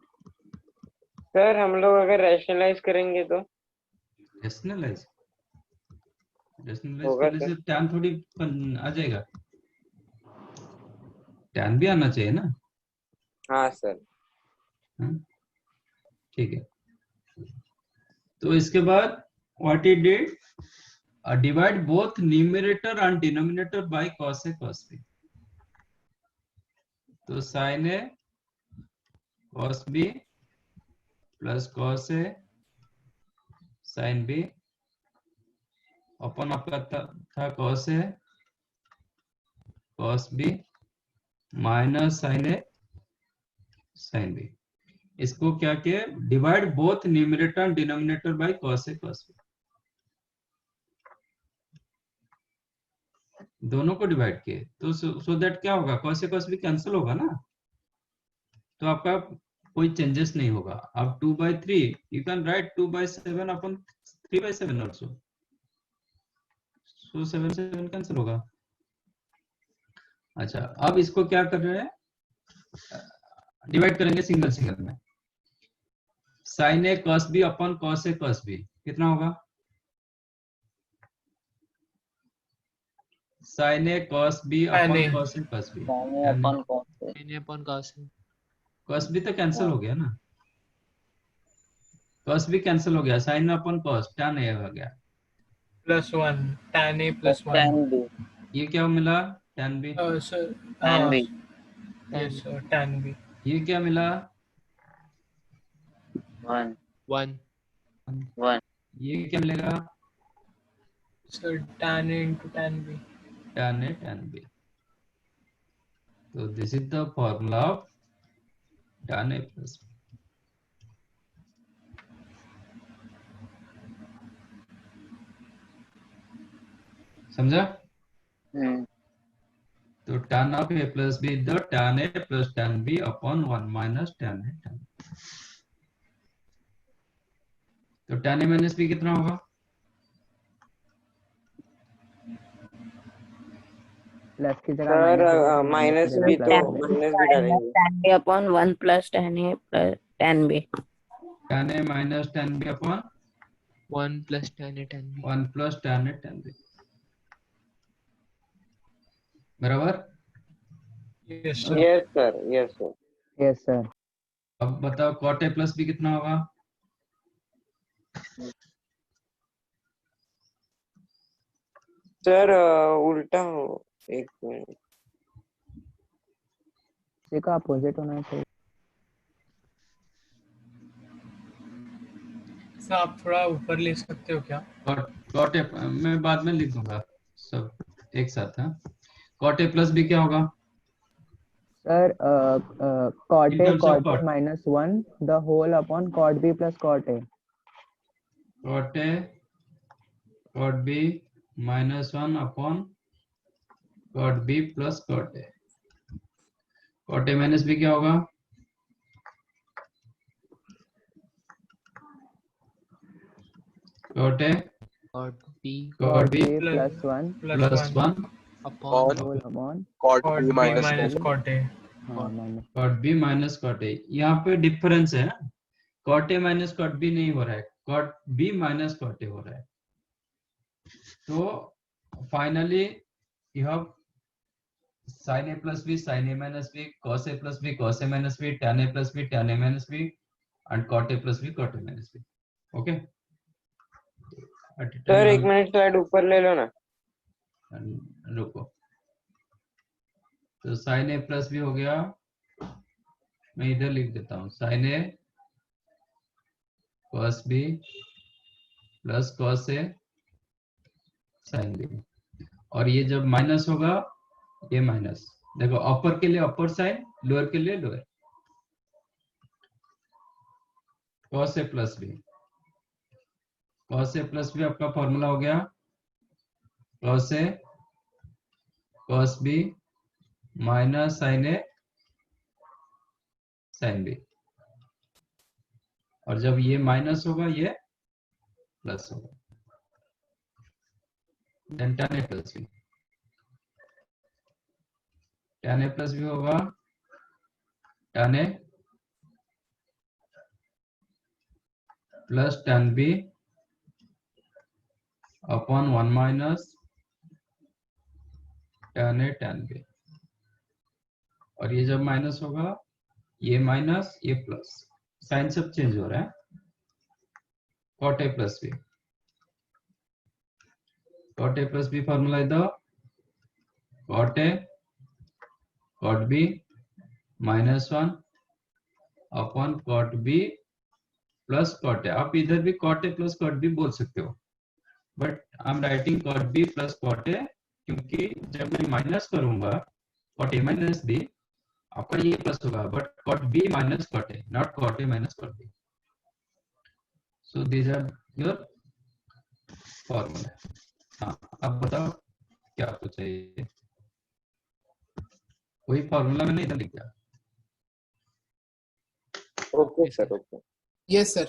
सर हम लोग अगर रैशनलाइज करेंगे तो रैशनलाइज करने से tan थोड़ी आ जाएगा, tan भी आना चाहिए ना। हाँ सर। ठीक है, तो इसके बाद what he did, divide both numerator and denominator by cos a cos b। तो sin a cos b plus cos a sin b अपन आपका था cos a cos b minus sin a sin b। इसको क्या किया, divide both numerator and denominator by cos a cos b, दोनों को divide किए, तो सो दैट क्या होगा, cos a cos b cancel होगा ना, तो आपका कोई चेंजेस नहीं होगा। अब 2/3 you can right 2/7 upon 3/7 also, so 7 cancel होगा। अच्छा, अब इसको क्या कर रहे हैं, डिवाइड करेंगे सिंगल सिंगल में। साइन ए कॉस बी अपॉन कॉस ए कॉस बी कितना होगा? Sine A cos B upon Tan A. Cos A cos B, अपन कौन से sin A upon cos A cos B तो कैंसिल हो गया ना, कॉस बी कैंसिल हो गया, sine upon cos tan A हो गया। +1. Tan A +1. tan b ये क्या मिला? tan b। Sir. tan b Yes, sir. Tan B. ये क्या मिला? 1 1 1 ये क्या मिलेगा? Sir, tan A into tan B. tan a tan b। तो this is the formula of tan a plus b। समझा? तो tan of a plus b the tan a plus tan b upon 1 minus tan a tan b। तो tan a minus b कितना होगा? Plus की जगह sir minus minus भी तो minus भी डालेंगे। tan a upon 1 plus tan A plus tan B. tan a minus tan b upon 1 plus tan A tan B 1 plus tan a tan b बराबर। Yes, sir. Yes sir, yes sir. Yes sir अब बताओ cot a plus b कितना होगा? Sir उल्टा हो, एक minute. इसी का अपोजिट होना चाहिए। सर आप थोड़ा ऊपर ले सकते हो क्या? cot a मैं बाद में लिख दूंगा सब एक साथ। हाँ, cot a plus b क्या होगा? Sir cot In a terms of cot a cot. minus 1 the whole upon cot b plus cot a cot a cot b minus 1 upon cot b plus cot a। cot a minus b क्या होगा? cot a cot B cot b plus 1 plus 1 upon whole upon Cot B minus cot A. हाँ minus cot b minus cot a। यहाँ पे difference है, cot a minus cot b नहीं हो रहा है, cot b minus cot a हो रहा है। तो finally you have sin a plus b sin a minus b cos a plus b cos a minus b tan a plus b tan a minus b and cot a plus b cot a minus b। Okay sir एक minute slide ऊपर ले लो ना। रुको, तो sin a plus b हो गया, मैं इधर लिख देता हूँ sin a cos b plus cos a sin b। और ये जब माइनस होगा, ये माइनस, देखो अपर के लिए अपर साइन, लोअर के लिए lower. cos a plus b, cos a plus b आपका फॉर्मूला हो गया cos a cos b minus sin a sin b। और जब ये माइनस होगा ये प्लस होगा, then tan a plus b, tan a plus b होगा tan a plus tan b upon 1 minus tan a tan b। और ये जब माइनस होगा, ये माइनस ये प्लस, साइन सब चेंज हो रहा है। cot a plus b, cot a plus b formula इधर cot a cot b minus 1 upon cot b plus cot a। आप इधर भी cot a plus cot b बोल सकते हो, but I am writing cot b plus cot a, क्योंकि जब मैं माइनस करूंगा cot a माइनस b, आपका ये प्लस होगा, but cot b minus cot a, not cot a minus cot b। So these are your formula. हाँ, अब बताओ क्या आपको चाहिए? वही फॉर्मूला मैंने इधर लिख दिया। Okay sir, okay. Yes sir.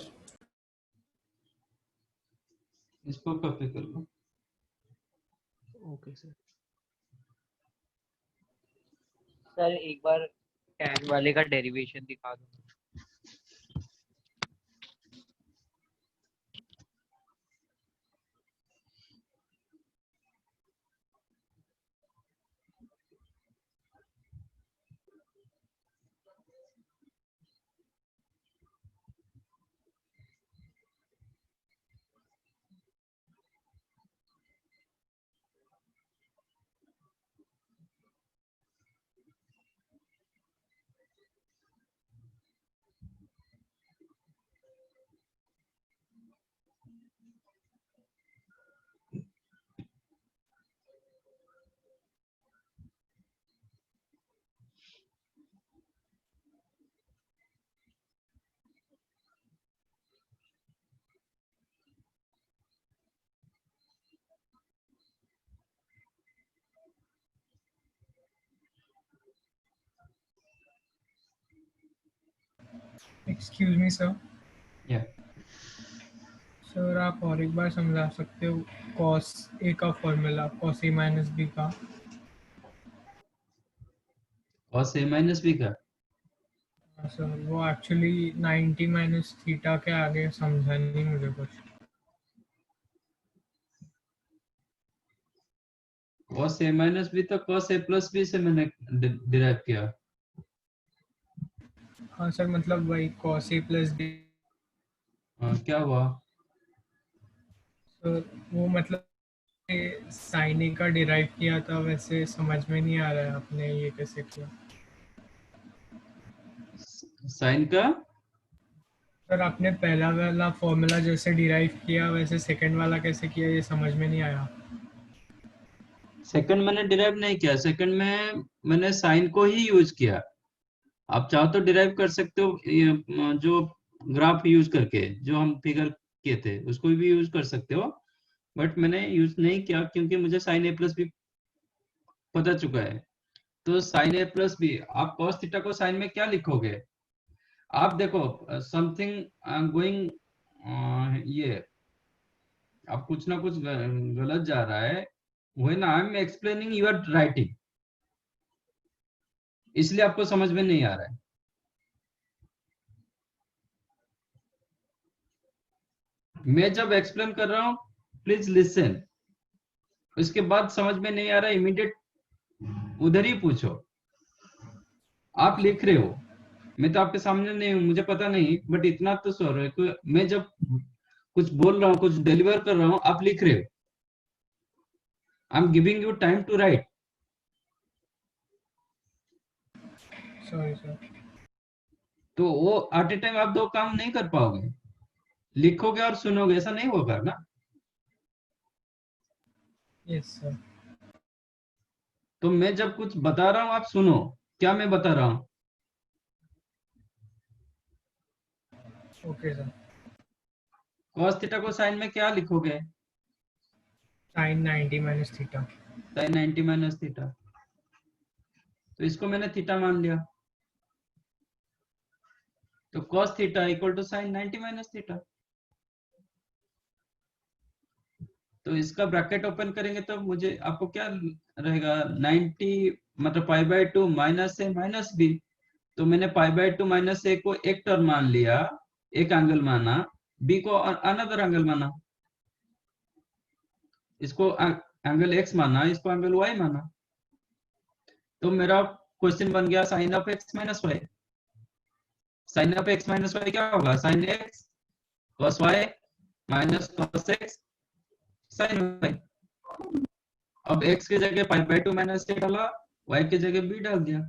इसको कॉपी कर लो। Okay sir. सर एक बार tan वाले का डेरिवेशन दिखा दो। Excuse me sir. या सर आप और एक बार समझा सकते हो cos a का formula cos a minus b का? cos a माइनस b का सर वो एक्चुअली 90 माइनस थीटा के आगे समझा नहीं मुझे कुछ। cos a माइनस b तो cos a प्लस b से मैंने डिराइव किया। हाँ सर मतलब वही cos a प्लस b। क्या हुआ? सर वो मतलब sin a का डिराइव किया था, वैसे समझ में नहीं आ रहा है आपने ये कैसे किया। साइन का सर आपने पहला वाला फॉर्मूला जैसे डिराइव किया वैसे सेकंड वाला कैसे किया, ये समझ में नहीं आया। सेकंड मैंने डिराइव नहीं किया, सेकंड में मैंने साइन को ही यूज किया। आप चाहो तो डिराइव कर सकते हो, जो ग्राफ यूज करके जो हम फिगर किए थे उसको भी यूज कर सकते हो, बट मैंने यूज नहीं किया क्योंकि मुझे साइन ए प्लस बी पता चुका है। तो साइन ए प्लस बी, आप कॉस थीटा को साइन में क्या लिखोगे? आप देखो समथिंग गोइंग, ये आप कुछ ना कुछ गलत जा रहा है। When I am explaining you are writing, इसलिए आपको समझ में नहीं आ रहा है। मैं जब एक्सप्लेन कर रहा हूं प्लीज लिसन, उसके बाद समझ में नहीं आ रहा इमीडिएट उधर ही पूछो। आप लिख रहे हो, मैं तो आपके सामने नहीं हूं, मुझे पता नहीं, बट इतना तो श्योर है कि मैं जब कुछ बोल रहा हूँ, कुछ डिलीवर कर रहा हूँ, आप लिख रहे हो। I am giving you time to write. Sorry sir. तो वो एट ए टाइम आप दो काम नहीं कर पाओगे, लिखोगे और सुनोगे, ऐसा नहीं होगा ना। Yes sir. तो मैं जब कुछ बता रहा हूं आप सुनो, क्या मैं बता रहा हूं। Okay sir. cos थीटा को साइन में क्या लिखोगे? sin 90 minus theta. sin 90 minus theta, तो इसको मैंने थीटा मान लिया, तो cos theta equal to sin 90 minus theta. तो इसका ब्रैकेट ओपन करेंगे तो मुझे आपको क्या रहेगा, 90 मतलब pi by 2 minus A minus B. तो मैंने पाई बाय 2 माइनस ए को एक टर्म मान लिया, एक एंगल माना, बी को अनदर एंगल माना, इसको एंगल एक्स माना, इसको एंगल वाई माना। तो मेरा क्वेश्चन बन गया sine of x minus y. Sine of x minus y क्या होगा? Sine x cos y minus cos x sine y. अब x की जगह पाई बाय 2 माइनस ए डाला, y की जगह b डाल दिया,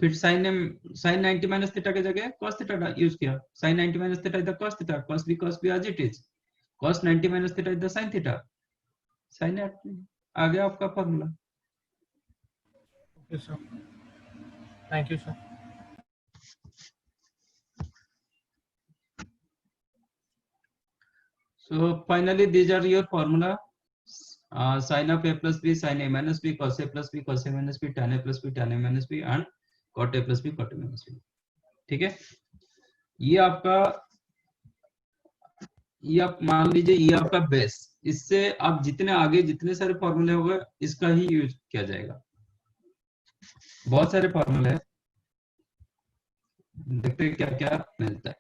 फिर साइन 90 माइनस थीटा की जगह cos थीटा यूज किया। साइन 90 minus theta is the cos theta, cos b as it is, cos 90 minus theta is the sin theta. Sine आ गया आपका formula. Okay sir, thank you sir. So finally these are your formula, sin of a plus b sin a minus b, cos a plus b cos a minus b, tan a plus b tan a minus b and cot a plus b cot a minus b। ठीक है, ये आपका, ये आप मान लीजिए ये आपका बेस। इससे आप जितने आगे जितने सारे फॉर्मूले होंगे इसका ही यूज किया जाएगा। बहुत सारे फॉर्मूले हैं, देखते हैं क्या क्या मिलता है।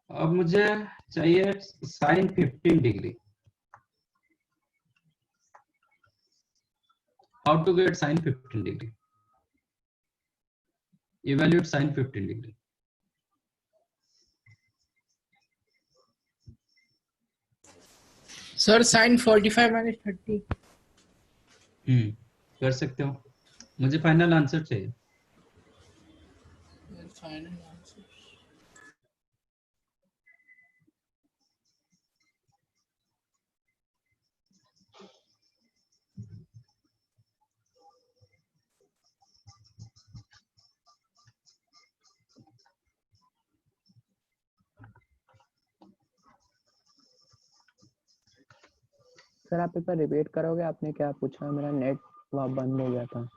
अब मुझे चाहिए sine 15 degree. How to get sine 15 degree? Evaluate sine 15 degree. Sir sine 45 minus 30। कर सकते हो, मुझे फाइनल आंसर चाहिए। फाइनल आंसर सर आप एक बार रिपीट करोगे, आपने क्या पूछा? मेरा नेट वहाँ बंद हो गया था।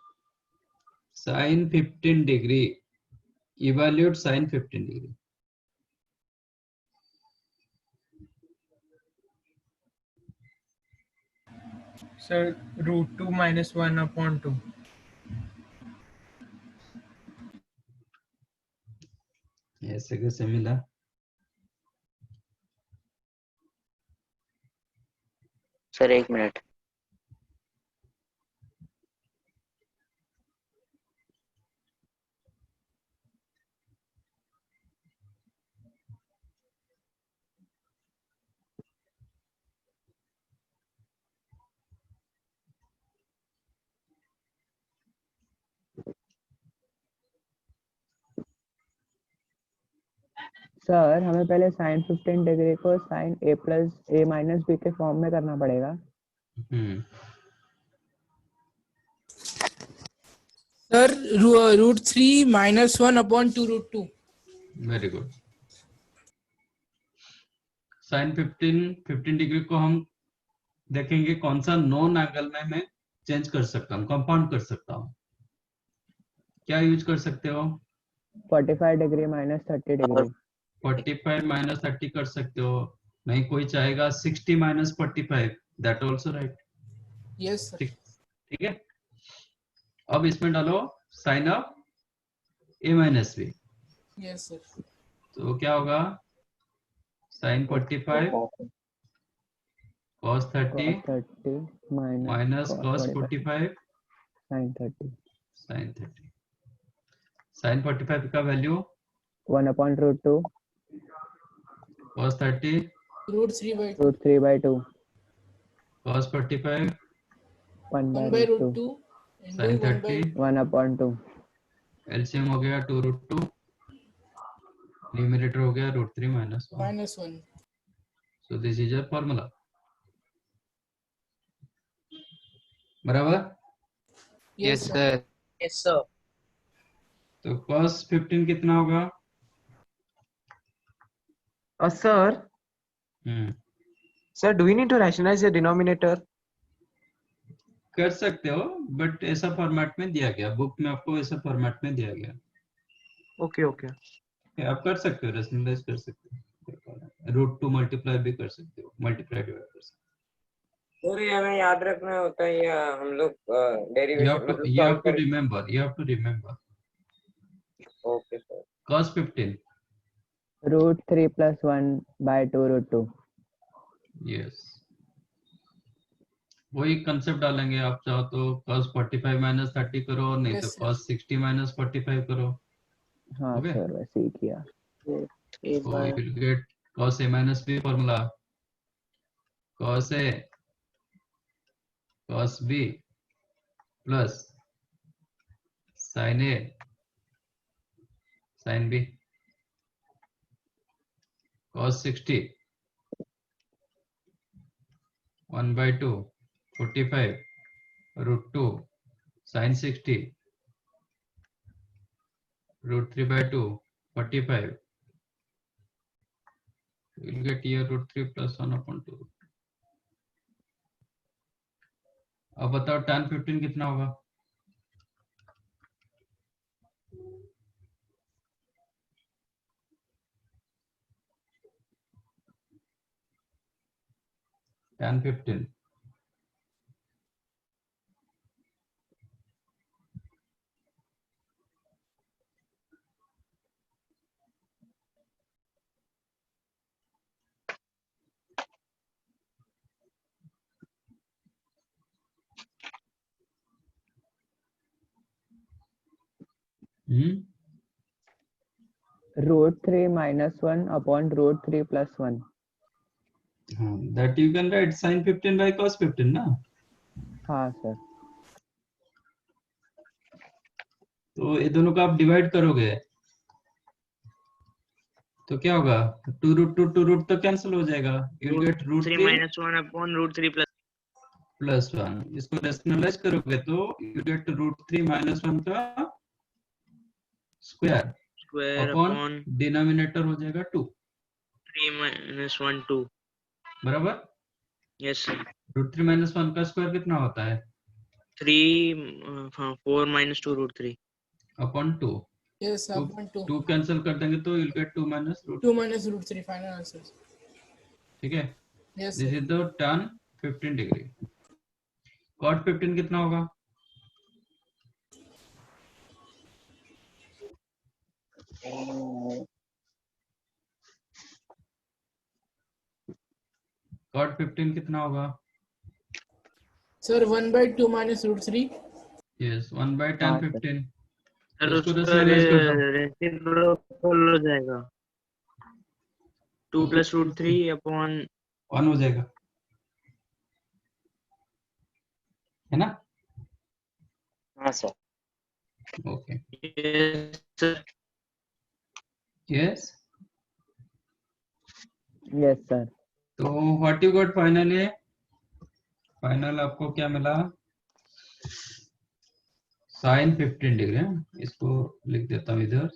Sine 15 degree, evaluate sine 15 degree. Sir √2 - 1/2। ऐसे कैसे मिला? Sir 1 minute. सर हमें पहले साइन 15 डिग्री को sine a plus a minus b के फॉर्म में करना पड़ेगा। Sir √3 - 1/2 √2। Very good. Sine 15 degree को हम देखेंगे कौन सा नॉन एंगल में मैं चेंज कर सकता हूँ, कंपाउंड कर सकता हूँ। क्या यूज कर सकते हो? 45 डिग्री माइनस 30 डिग्री। 45 माइनस 30 कर सकते हो। नहीं कोई चाहेगा 60 minus 45, that also right. Yes sir. ठीक है, अब इसमें डालो sine of a minus b। Yes sir. तो क्या होगा? Sine 45 cos 30 minus cos 45 sine 30। Sine 30। Sine 45 का value 1/√2 cos 30 √3/2 cos 45 1/√2 sin 30 1/2। LCM हो गया 2√2, न्यूमरेटर हो गया √3 -1। -1। So this is a formula. बराबर? Yes sir. Yes sir. तो cos 15 कितना होगा? Sir, do we need to rationalize the denominator? कर सकते हो, बट ऐसा फॉर्मेट में दिया गया, बुक में आपको ऐसा फॉर्मेट में दिया गया। Okay. आप कर सकते हो, रेशनलाइज कर सकते हो, √2 मल्टीप्लाई भी कर सकते हो, मल्टीप्लाई डिवाइड कर सकते और ये हमें याद रखना होता है या हम लोग हो। Derivation you have to remember। Okay sir. cos 15 √3 + 1/2 √2। Yes, वही कंसेप्ट डालेंगे। आप चाहो तो cos 45 माइनस 30 करो, नहीं तो cos 60 माइनस 45 करो। हाँ ओके, सर वैसे ही किया। so you will get cos a minus b formula, cos a cos b plus sin a sin b cos 60 1/2 45 √2 sin 60 √3/2 45। You will get here √3 plus 1/2। अब बताओ tan 15 कितना होगा? tan 15. root 3 minus 1 upon root 3 plus 1. That you can write sin 15 by cos 15 ना. हाँ sir. तो ये दोनों को आप डिवाइड करोगे तो क्या होगा, 2 रूट 2 2 रूट तो कैंसिल हो जाएगा. You get root 3 3 minus 1 upon root 3 plus 1. इसको रेशनलाइज करोगे तो यू गेट रूट 3 माइनस 1 का square square upon upon denominator हो जाएगा 2. 3 minus 1 2. बराबर. Yes sir. रूट 3 माइनस 1 का स्क्वायर कितना होता है? 4 minus 2 root 3 upon 2. Yes, upon 2. 2 cancel कर देंगे तो you'll get 2 minus root 2 minus root 3 final answer. ठीक है. Yes this sir. Is the tan 15 degree. cot 15 कितना होगा? cot 15 कितना होगा? Sir 1 by 2 minus root 3. Yes, 1 by tan 15. Sir इसको उसका रेशनलाइज कर दो. रेसिप्रोकल हो जाएगा 2 plus root 3 upon 1 हो जाएगा है ना. हाँ sir. Okay. yes sir. Yes. Yes sir. तो what you got finally? Final आपको क्या मिला? Sine 15 degree. इसको लिख देता हूँ इधर.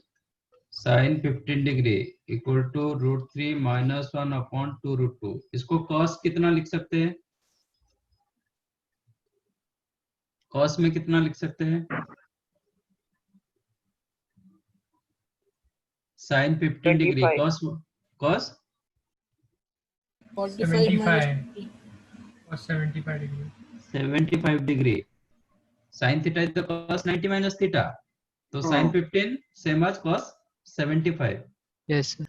Sine 15 degree equal to root 3 minus 1 upon 2 root 2. इसको कॉस कितना लिख सकते हैं? कॉस में कितना लिख सकते हैं? Sine 15 degree 25. Cos cos 45 minus 75 or 75 degree. 75 degree. Sine theta is the cos 90 minus theta. तो sine 15 same as cos 75. Yes sir.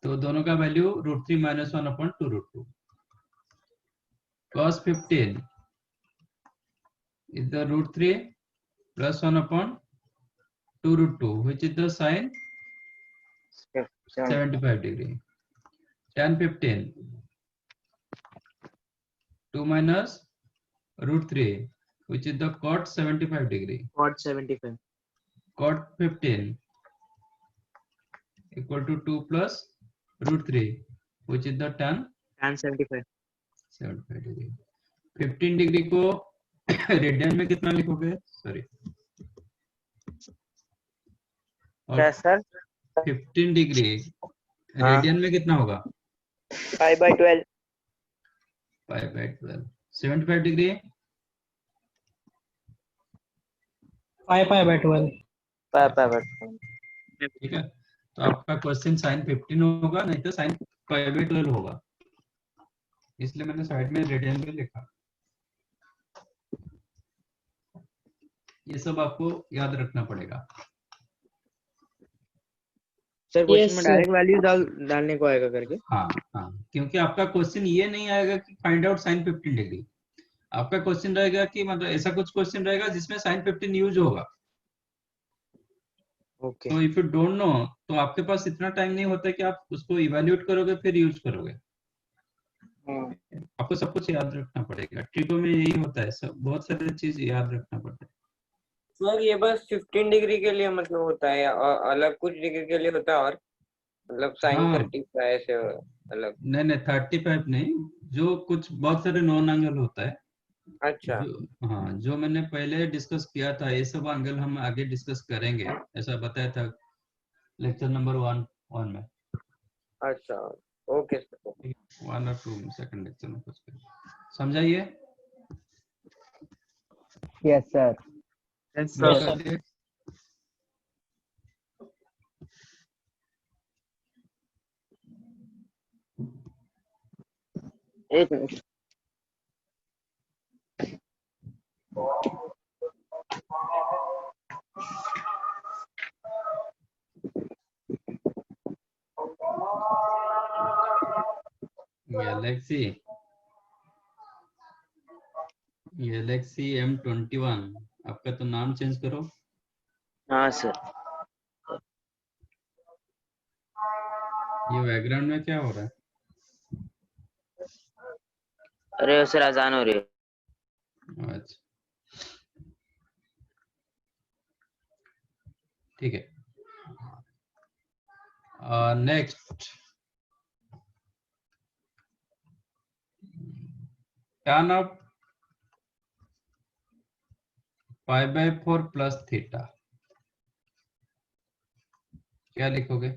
तो दोनों का value root 3 minus 1 upon 2 root 2. cos 15 is the root 3 plus 1 upon 2 root 2, which is the sin 75 degree. Tan 15 2 minus root 3, which is the cot 75 degree. cot 75 Cot 15 equal to 2 plus root 3, which is the tan 75 degree. 15 degree को radian में कितना लिखोगे? Sorry. क्या sir? 15 degree radian में कितना होगा? 5/12. 5/12. 75 degree 5/12. 5/12. ठीक है. तो आपका क्वेश्चन साइन 15 होगा, नहीं तो साइन 5/12 होगा. इसलिए मैंने साइड में रेडियन में लिखा. ये सब आपको याद रखना पड़ेगा. सर क्वेश्चन में डायरेक्ट वैल्यू डालने को आएगा करके. हाँ हाँ, क्योंकि आपका क्वेश्चन ये नहीं आएगा कि फाइंड आउट साइन 15 डिग्री. आपका क्वेश्चन रहेगा कि मतलब ऐसा कुछ क्वेश्चन रहेगा जिसमें साइन 15 यूज होगा. ओके. तो इफ यू डोंट नो तो आपके पास इतना टाइम नहीं होता कि आप उसको इवेल्युएट करोगे फिर यूज करोगे. आपको सब कुछ याद रखना पड़ेगा. ट्रिको में यही होता है, सब बहुत सारी चीज याद रखना पड़ता है. सर ये बस 15 डिग्री के लिए मतलब होता है, और अलग कुछ डिग्री के लिए होता है, और मतलब साइन हाँ. 35 ऐसे अलग? नहीं 35 नहीं, जो कुछ बहुत सारे नॉन एंगल होता है. अच्छा. हाँ, जो मैंने पहले डिस्कस किया था ये सब एंगल हम आगे डिस्कस करेंगे, ऐसा बताया था लेक्चर नंबर 1 में. अच्छा. Okay sir. 1 और 2 सेकंड लेक्चर में कुछ समझाइए. Yes sir. Yes sir. एक मिनट. गैलेक्सी M21, आपका तो नाम चेंज करो। हाँ सर। ये बैकग्राउंड में क्या हो रहा है? अरे सर अजान हो रही है। अच्छा ठीक है। Next, tan of π/4 plus theta, क्या लिखोगे?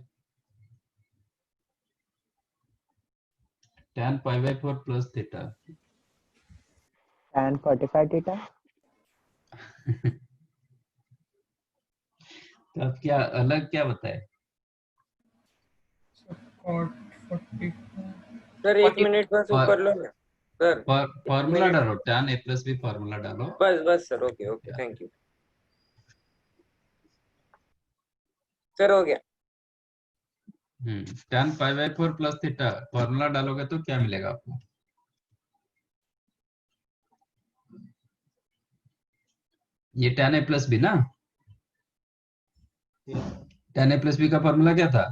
tan π/4 plus theta. tan 45 theta. तो अब क्या अलग क्या बताए? cot 40 सर 1 मिनट बस ऊपर लो ना सर। फॉर्मूला डालो, tan a plus b formula डालो। बस sir, okay okay, thank you sir, हो गया। tan π/4 प्लस थीटा फॉर्मूला डालोगे तो क्या मिलेगा आपको? ये tan a प्लस बी ना, tan a प्लस बी का फॉर्मूला क्या था?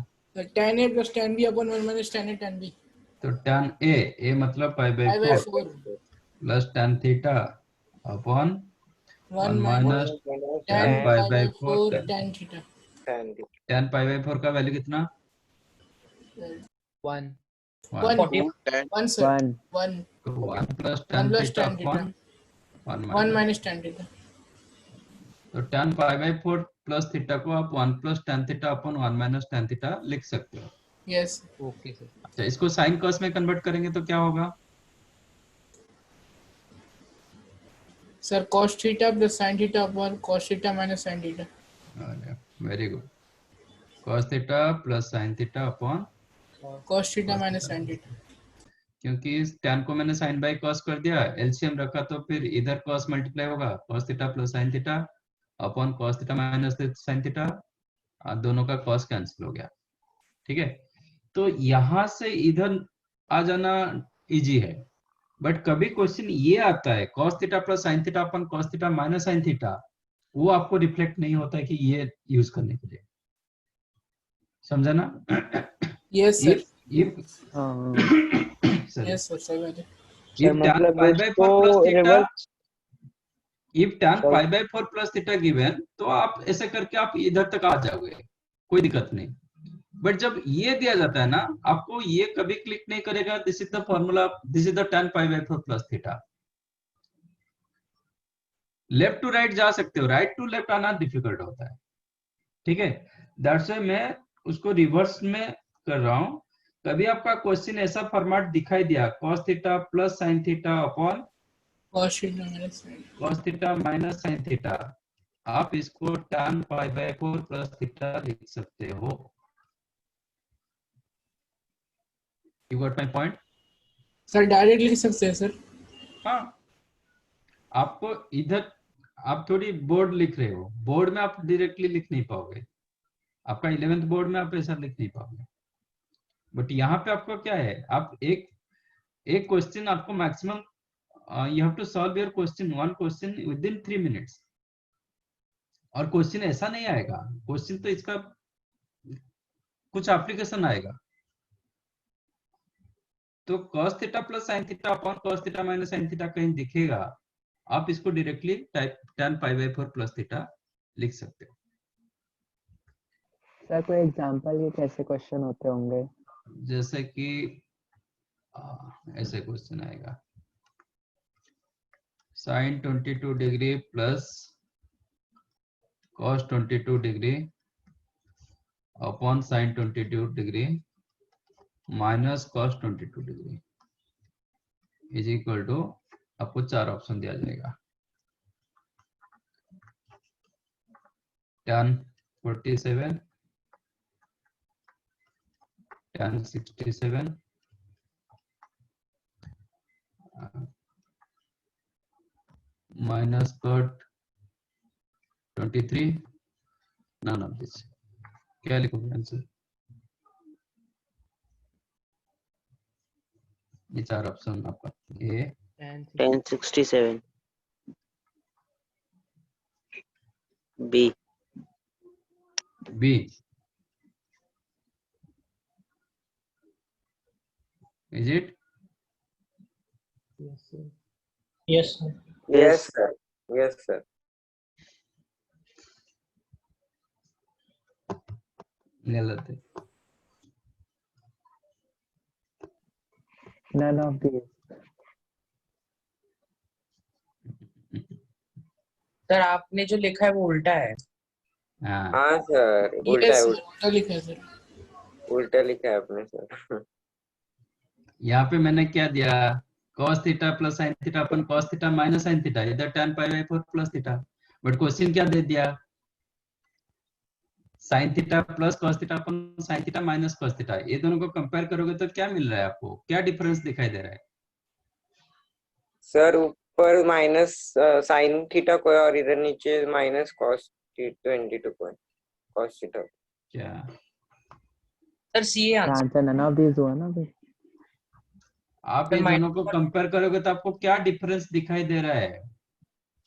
tan a plus tan b upon 1 minus tan a tan b। तो tan a मतलब π/4 plus tan theta upon 1 minus tan π/4 tan theta. tan π/4 का value कितना? 1 1 sir 1 तो 1 plus tan theta upon 1 minus tan theta. तो tan π/4 plus theta को आप 1 plus tan theta upon 1 minus tan theta लिख सकते हो। Yes okay sir. अच्छा, इसको साइन कॉस में कन्वर्ट करेंगे तो क्या होगा? Sir cos theta plus sin theta upon cos theta minus sin theta. Very good. cos theta plus sin theta upon cos theta minus sin theta. क्योंकि इस tan को मैंने sin बाय cos कर दिया, एलसीएम रखा तो फिर इधर cos मल्टीप्लाई होगा, cos theta plus sin theta upon cos theta minus sin theta, दोनों का cos कैंसिल हो गया। ठीक है, तो यहां से इधर आ जाना इजी है, बट कभी क्वेश्चन ये आता है cos theta plus sin theta upon cos theta minus sin theta, वो आपको रिफ्लेक्ट नहीं होता है कि ये यूज करने के लिए, समझा ना? Yes sir. Yes, sir, सही बात है। if tan π/4 plus theta, if tan π/4 plus theta given, तो आप ऐसे करके आप इधर तक आ जाओगे, कोई दिक्कत नहीं। बट जब ये दिया जाता है ना, आपको ये कभी क्लिक नहीं करेगा, this is the formula, this is the tan π/4 plus theta। Left to right जा सकते हो, राइट टू लेफ्ट आना डिफिकल्ट होता है। ठीक है, दैट्स व्हाई मैं उसको रिवर्स में कर रहा हूं। कभी आपका क्वेश्चन ऐसा फॉर्मेट दिखाई दिया cos theta plus sin theta upon cos theta minus sin theta, आप इसको tan π/4 प्लस थीटा लिख सकते हो। You got my point? Sir direct लिख सकते हैं सर। हाँ, आपको इधर आप थोड़ी बोर्ड लिख रहे हो, बोर्ड में आप डायरेक्टली लिख नहीं पाओगे, आपका 11th बोर्ड में आप ऐसा लिख नहीं पाओगे। बट यहाँ पे आपको क्या है, आप एक क्वेश्चन आपको maximum you have to solve your question, one question within 3 minutes. और क्वेश्चन ऐसा नहीं आएगा, क्वेश्चन तो इसका कुछ एप्लीकेशन आएगा। तो cos theta plus sin theta upon cos theta minus sin theta कहीं दिखेगा, आप इसको डायरेक्टली tan π/4 प्लस थीटा लिख सकते हो। सर कोई एग्जांपल, ये कैसे क्वेश्चन होते होंगे? जैसे कि ऐसे क्वेश्चन आएगा sin 22 degree plus cos 22 degree upon sin 22 degree minus cos 22 degree is equal to, आपको 4 ऑप्शन दिया जाएगा, tan 47, tan 67, minus cot 23, none of this। क्या लिखोगे आंसर? ये 4 ऑप्शन आपका a 1067 b b is it Yes, sir. Yes, sir. Yes, sir. गलत है। None of these. Sir आपने जो लिखा है वो उल्टा है। हाँ हाँ सर, उल्टा यस है, उल्टा लिखा है सर। उल्टा लिखा है आपने सर। यहाँ पे मैंने क्या दिया, cos theta plus sin theta upon cos theta minus sin theta, इधर tan pi by 4 plus theta, but question क्या दे दिया, sin theta plus cos theta upon sin theta minus cos theta, ये दोनों को कंपेयर करोगे तो क्या मिल रहा है आपको, क्या डिफरेंस दिखाई दे रहा है? सर ऊपर माइनस साइन थीटा को और इधर नीचे माइनस cos 22 को cos थीटा। क्या sir c a answer. Answer none of these हुआ ना अभी। आप ये दोनों को कंपेयर करोगे तो आपको क्या डिफरेंस दिखाई दे रहा है?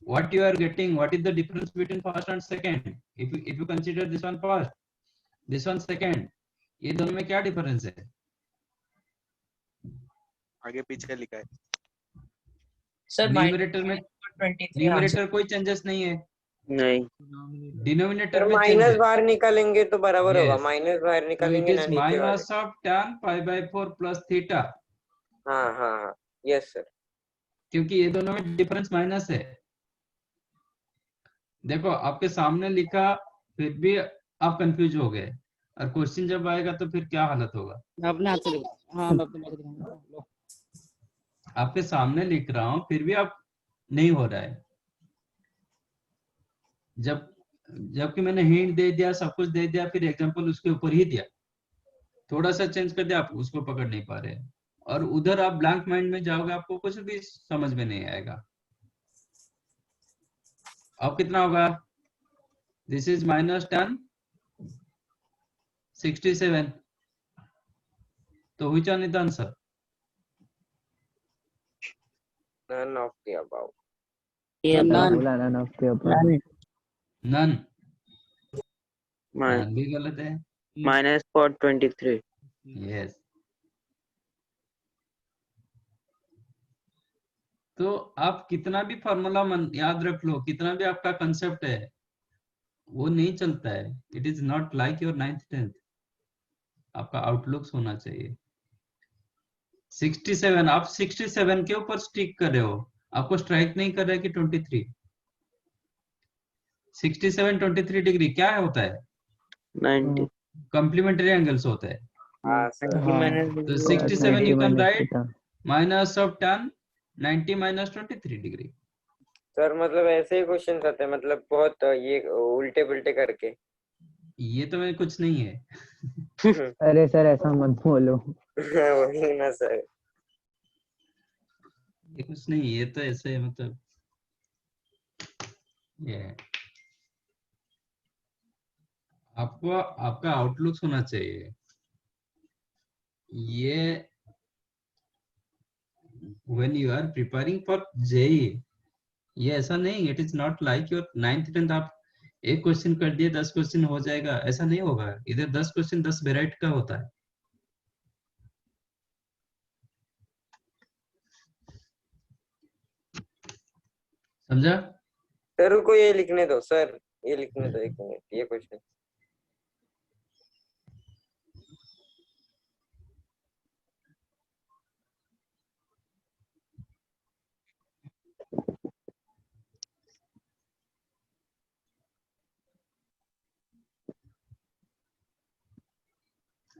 What you are getting? What is the difference between first and second? If you consider this one first, this one second, ये दोनों में क्या डिफरेंस है? आगे पीछे लिखा है सर न्यूमरेटर में 23 न्यूमरेटर कोई चेंजेस नहीं है, नहीं डिनोमिनेटर सर में माइनस चेंज बाहर निकालेंगे तो बराबर होगा, Yes. माइनस बाहर है, तो निकालेंगे इट ना इज नीचे वाले। Minus of tan pi by 4 plus theta, हाँ हाँ हाँ, यस सर। क्योंकि ये दोनों में डिफरेंस माइनस है। देखो आपके सामने लिखा फिर भी आप कंफ्यूज हो गए, और क्वेश्चन जब आएगा तो फिर क्या हालत होगा? अपने हाथ से लिखो। हाँ मैं अपने हाथ से लिखूंगा। आपके सामने लिख रहा हूं फिर भी आप नहीं हो रहा है, जबकि मैंने हिंट दे दिया, सब कुछ दे दिया, फिर एग्जांपल उसके ऊपर ही दिया, थोड़ा सा चेंज कर दिया, आप उसको पकड़ नहीं पा रहे, और उधर आप ब्लैंक माइंड में जाओगे, आपको कुछ भी समझ में नहीं आएगा। अब कितना होगा? दिस इज माइनस tan 67, तो which one is the answer? None of the above. बोला none of the above। None भी गलत है। माइनस 423 यस, तो आप कितना भी फॉर्मूला याद रख लो, कितना भी आपका कंसेप्ट है, वो नहीं चलता है। It is not like your 9th 10th, आपका आउटलुक होना चाहिए। 67, आप 67 के ऊपर स्टिक कर रहे हो, आपको स्ट्राइक नहीं कर रहा है कि 23। 67 23 डिग्री क्या होता है? 90 कॉम्प्लीमेंट्री एंगल्स होता है। हाँ सर। तो 67 you can write minus of tan 90 minus 23 degree. Sir मतलब ऐसे ही क्वेश्चन आते हैं, मतलब बहुत ये उल्टे पुल्टे करके। ये तो मैं कुछ नहीं है। अरे सर ऐसा मत बोलो। वही ना सर, ये कुछ नहीं, ये तो ऐसे मतलब ये है। आपको आपका आउटलुक होना चाहिए। ये when you are preparing for JEE, ये ऐसा नहीं, it is not like your 9th 10th आप एक क्वेश्चन कर दिए 10 क्वेश्चन हो जाएगा, ऐसा नहीं होगा। इधर 10 क्वेश्चन 10 वेराइटी का होता है। समझा? सर रुको ये लिखने दो सर, ये लिखने दो 1 मिनट, ये क्वेश्चन।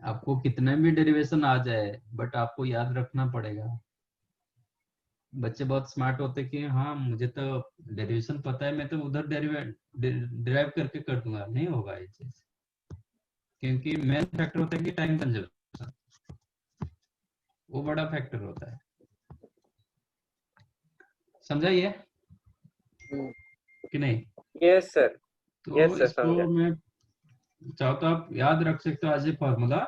आपको कितने भी डेरिवेशन आ जाए, बट आपको याद रखना पड़ेगा। बच्चे बहुत स्मार्ट होते कि हाँ मुझे तो डेरिवेशन पता है, मैं तो उधर डिराइव करके कर दूंगा, नहीं होगा ये चीज, क्योंकि मेन फैक्टर होता है कि टाइम कंजप्शन, वो बड़ा फैक्टर होता है। समझा ये कि नहीं? यस सर, तो यस सर इसको समझा। मैं चाहो तो आप याद रख सकते हो आज ये फॉर्मूला।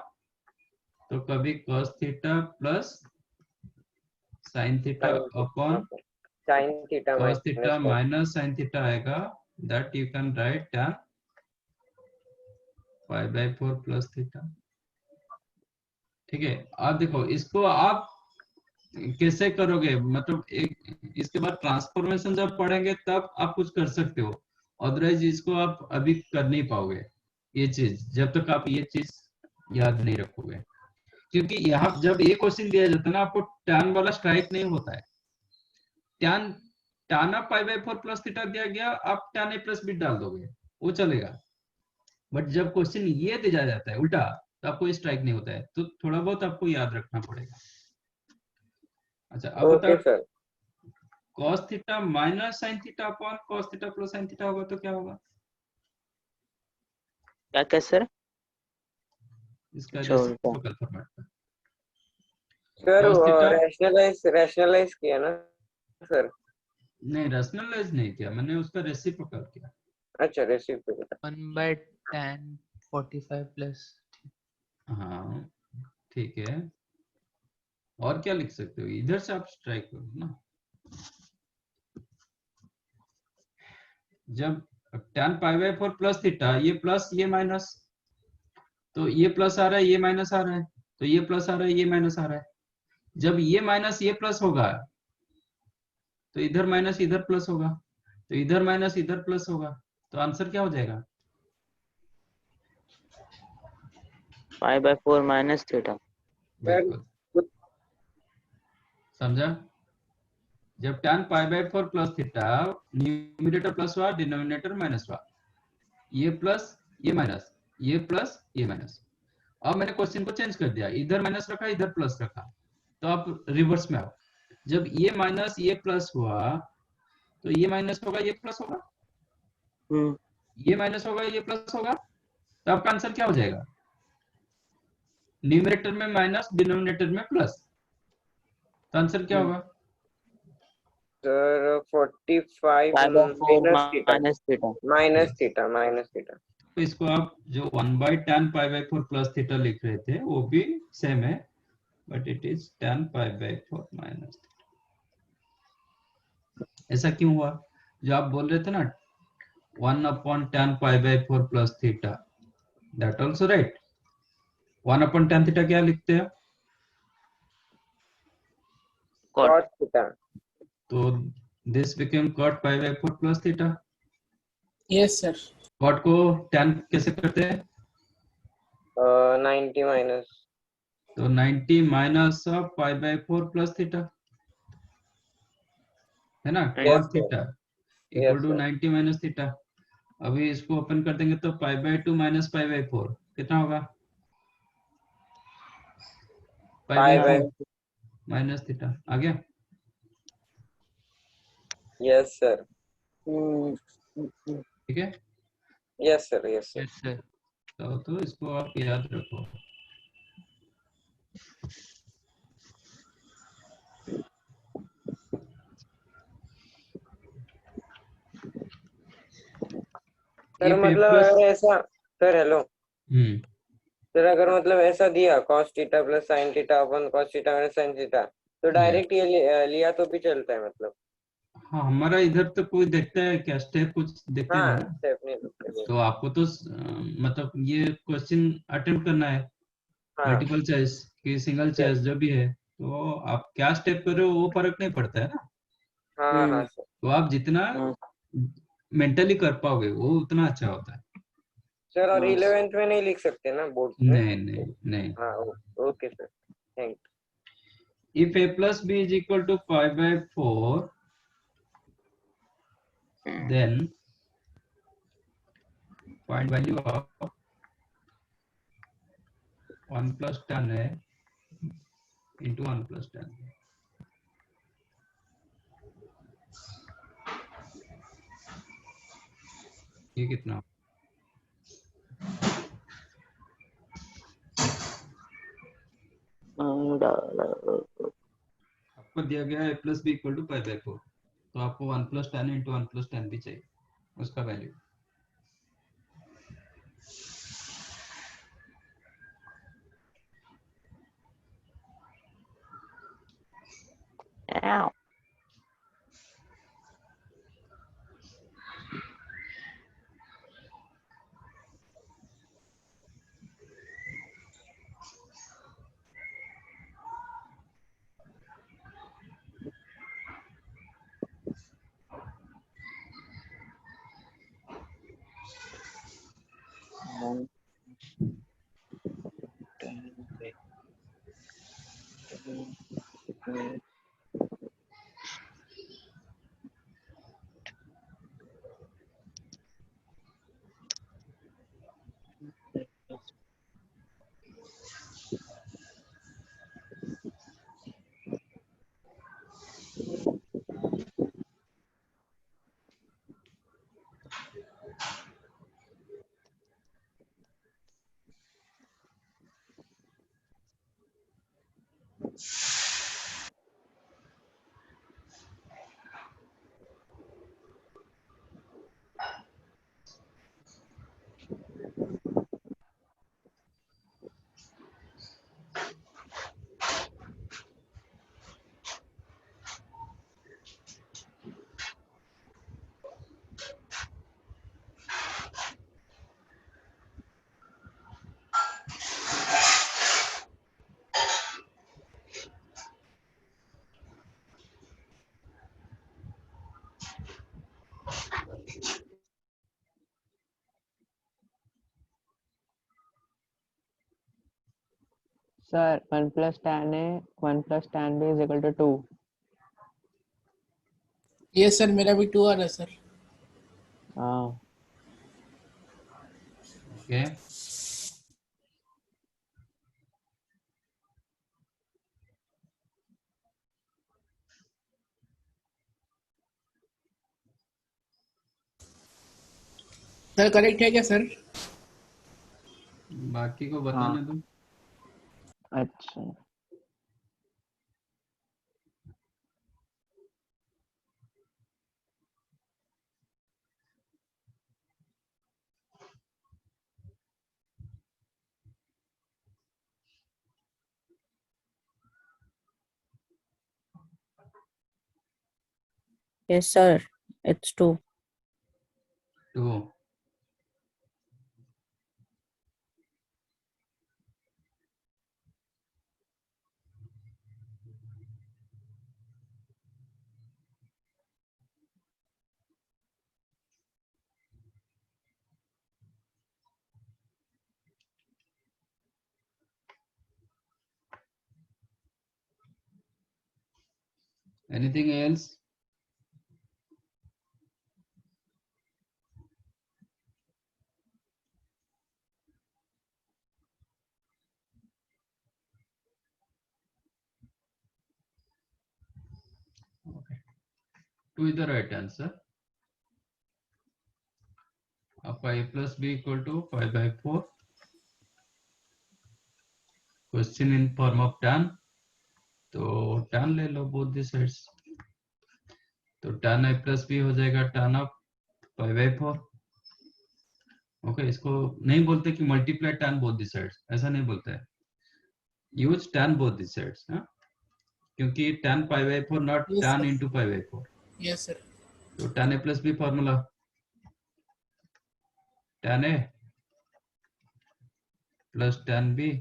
तो कभी cos theta plus sine theta upon sin theta cos theta minus cos. Minus sine theta आएगा, that you can write tan pi by 4 plus theta. ठीक है, अब देखो इसको आप कैसे करोगे, मतलब एक इसके बाद ट्रांसफॉर्मेशन जब पढ़ेंगे तब आप कुछ कर सकते हो, अदरवाइज इसको आप अभी कर नहीं पाओगे ये चीज, जब तक आप ये चीज याद नहीं रखोगे। क्योंकि यहाँ जब ये क्वेश्चन दिया जाता है ना, आपको tan वाला स्ट्राइक नहीं होता है। tan tan of pi by 4 plus theta दिया गया, आप tan a प्लस बी डाल दोगे, वो चलेगा। बट जब क्वेश्चन ये दिया जाता है उल्टा, तो आपको स्ट्राइक नहीं होता है, तो थोड़ा बहुत आपको याद रखना पड़ेगा। अच्छा, अब ओके बताओ sir. cos theta minus sin theta upon cos theta plus sin theta होगा तो क्या होगा? क्या सर? इसका अच्छा, रेसिप्रोकल फॉर्मेट में सर cos थीटा रैशनलाइज किया ना सर? नहीं, रैशनलाइज नहीं किया मैंने, उसका रेसिप्रोकल किया। अच्छा, रेसिप्रोकल। 1/tan 45 plus. हाँ ठीक है, और क्या लिख सकते हो, इधर से आप स्ट्राइक करो ना। जब tan pi by 4 plus theta, ये प्लस ये माइनस, तो ये प्लस आ रहा है ये माइनस आ रहा है, तो ये प्लस आ रहा है ये माइनस आ रहा है। जब ये माइनस ये प्लस होगा तो इधर माइनस इधर प्लस होगा, तो इधर माइनस इधर प्लस होगा, तो आंसर क्या हो जाएगा? पाई बाय 4 माइनस थीटा। बिल्कुल, समझा? जब tan pi by 4 plus theta, numerator plus हुआ डिनोमिनेटर माइनस हुआ, ये प्लस ये माइनस, ये प्लस ये माइनस। अब मैंने क्वेश्चन को चेंज कर दिया, इधर माइनस रखा इधर प्लस रखा, तो आप रिवर्स में आओ। जब ये माइनस ये प्लस हुआ, तो ये माइनस होगा ये प्लस होगा, ये माइनस होगा ये प्लस होगा, तो आपका आंसर क्या हो जाएगा? न्यूमरेटर में माइनस डिनोमिनेटर में प्लस, तो आंसर क्या होगा? Sir 45 minus theta. तो इसको आप जो 1/tan pi by 4 plus theta लिख रहे थे वो भी सेम है, but it is tan pi by 4 minus theta. ऐसा क्यों हुआ? जो आप बोल रहे थे ना 1/tan pi by 4 plus theta, that also right. 1/tan theta क्या लिखते हैं? cot theta. तो this became cot pi by 4 plus theta. Yes sir. cot को tan कैसे करते हैं? 90 माइनस, तो 90 minus pi by 4 plus theta है ना, cot theta equal to 90 minus theta. अभी इसको ओपन कर देंगे तो pi by 2 minus pi by 4 कितना होगा? पाई बाय 4 माइनस थीटा आ गया। Yes sir. ठीक है, यस सर, यस सर। तो इसको आप याद रखो। सर मतलब अगर ऐसा, सर हेलो सर, अगर मतलब ऐसा दिया cos theta plus sin theta upon cos theta minus sin theta, तो डायरेक्ट ये लिया तो भी चलता है मतलब? हाँ, हमारा इधर तो कोई देखता है क्या, स्टेप कुछ देखते हाँ, नहीं ना, स्टेप नहीं देखते। तो आपको तो मतलब ये क्वेश्चन अटेम्प्ट करना है, मल्टीपल चॉइस की सिंगल चॉइस जो भी है, तो आप क्या स्टेप कर रहे हो वो फर्क नहीं पड़ता है ना। हाँ सर। तो आप जितना मेंटली कर पाओगे वो उतना अच्छा होता है सर। और 11th में नहीं लिख सकते ना बोर्ड में? नहीं। हाँ, okay sir, thank If a plus b is equal to 5 by 4, then find value of 1 plus tan a into 1 plus tan a. ये कितना? आपको दिया गया है a plus b equal to 5 by 4, तो आपको 1 plus tan into 1 plus tan b चाहिए, उसका value. Ow. Sir, 1 plus tan A, 1 plus tan B is equal to 2. Yes sir, मेरा भी 2 आ रहा है सर. हाँ. Okay. सर करेक्ट है क्या सर? बाकी को बताने दो. अच्छा. Yes, sir. It's 2. 2. Anything else? Okay. 2 is the right answer. आपका a plus b equal to 5/4. Question in form of tan. तो tan ले लो both the sides. तो tan a plus b हो जाएगा tan of 5/4. ओके, इसको नहीं बोलते कि multiply tan both the sides, ऐसा नहीं बोलते हैं. Use tan both the sides, हाँ, क्योंकि tan 5/4 not Yes, tan sir. into 5/4. Yes sir. तो tan a plus b formula tan a plus tan b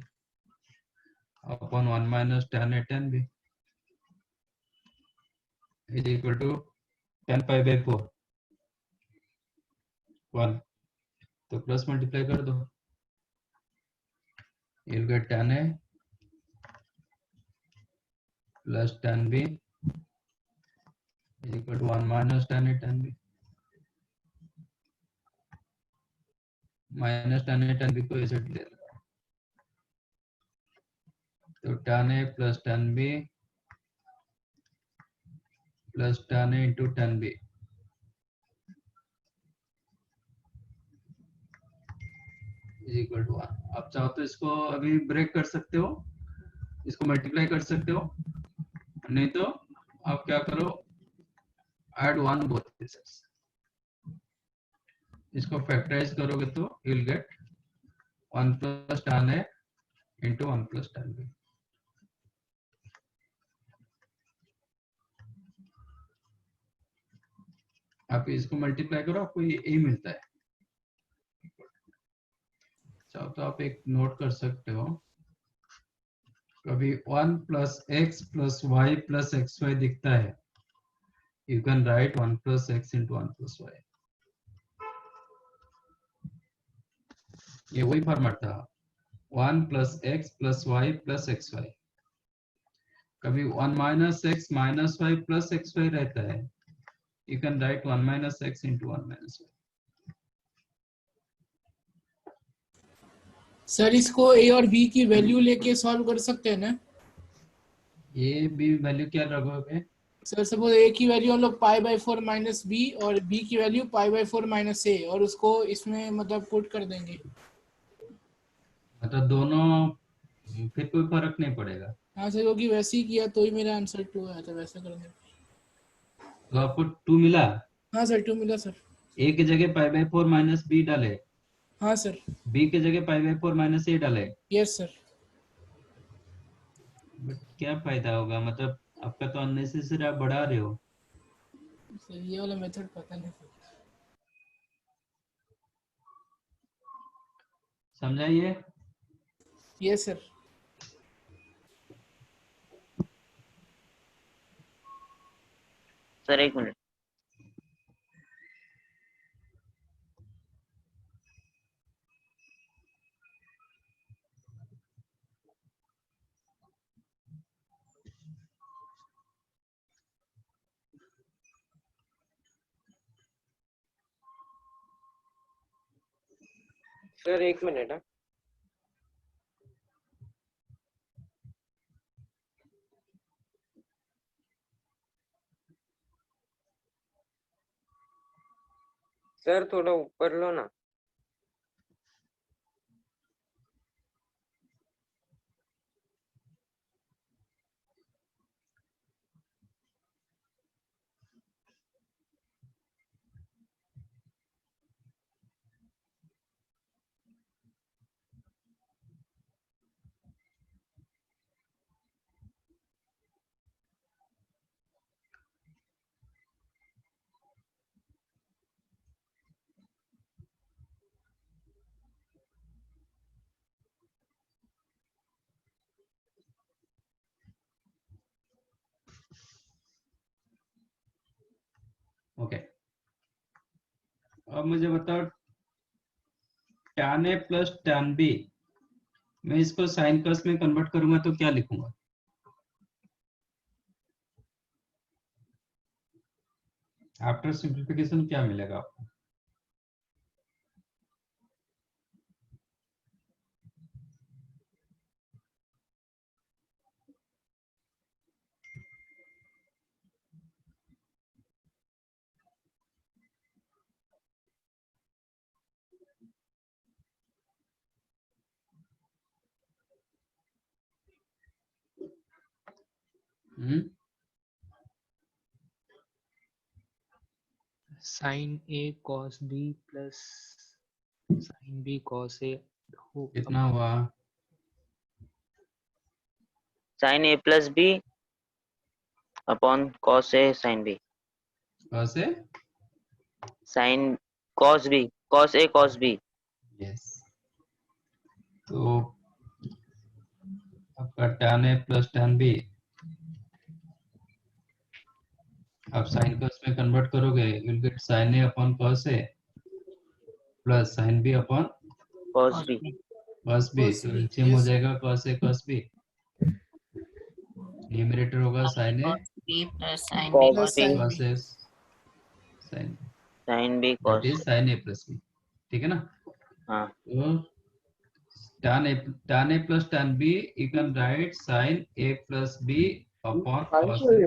upon 1 minus tan a tan b is equal to tan 5/4 1. तो plus multiply कर दो, you'll get tan a plus tan b is equal to 1 minus tan a tan b. Minus tan a tan b को ऐसे ले लो, तो tan a plus tan b plus tan a into tan b is equal to 1. आप चाहो तो इसको अभी break कर सकते हो, इसको मल्टीप्लाई कर सकते हो, नहीं तो आप क्या करो, ऐड 1 बोथ केसेस. इसको फैक्टराइज करोगे तो you will get 1 plus tan a into 1 plus tan b. आप इसको मल्टीप्लाई करो, आपको ये मिलता है। चाहो तो आप एक नोट कर सकते हो, कभी 1 plus x plus y plus x y दिखता है, you can write 1 plus x into 1 plus y. ये वही फॉर्मेट था, 1 plus x plus y plus x y. कभी 1 minus x minus y plus x y रहता है, you can write 1 minus x into 1 minus y. Sir इसको a और b की value लेके सॉल्व कर सकते हैं ना? ये भी वैल्यू क्या रखोगे? सर सपोज a की वैल्यू हम लोग पाई बाई 4 माइनस बी और b की वैल्यू पाई बाई 4 माइनस ए, और उसको इसमें मतलब पुट कर देंगे। मतलब दोनों, फिर कोई फर्क नहीं पड़ेगा। हाँ सर, क्योंकि वैसे ही किया तो ही मेरा आंसर 2 आया था, वैसा कर देंगे। तो आपको 2 मिला? हाँ सर 2 मिला सर। ए की जगह पाई बाई 4 माइनस बी डाले, हाँ सर। बी की जगह पाई बाई 4 माइनस ए डाले। Yes sir. बट क्या फायदा होगा, मतलब आपका तो अननेसेसरी आप बढ़ा रहे हो। सर ये वाला मेथड पता नहीं सर। समझाइए। Yes sir. Sir 1 minute. Sir 1 minute. हाँ सर थोड़ा ऊपर लो ना। ओके, अब मुझे बताओ tan a plus tan b, मैं इसको साइन कस में कन्वर्ट करूंगा तो क्या लिखूंगा? आफ्टर सिंप्लीफिकेशन क्या मिलेगा आपको? sin a cos b plus sin b cos a कितना हुआ? sin a plus b upon cos a sin b। cos a sin cos b, cos a cos b। Yes, तो आपका tan a plus tan b आप sign कस में convert करोगे, you will get sin a upon cos a plus sin b upon cos b। cos b, तो LCM हो जाएगा cos a cos b। Numerator होगा sin a plus sin cos b b cos a sin b that cos। Is sin a plus b, ठीक है ना? हाँ तो tan a plus tan b you can write sin a plus b upon cos a।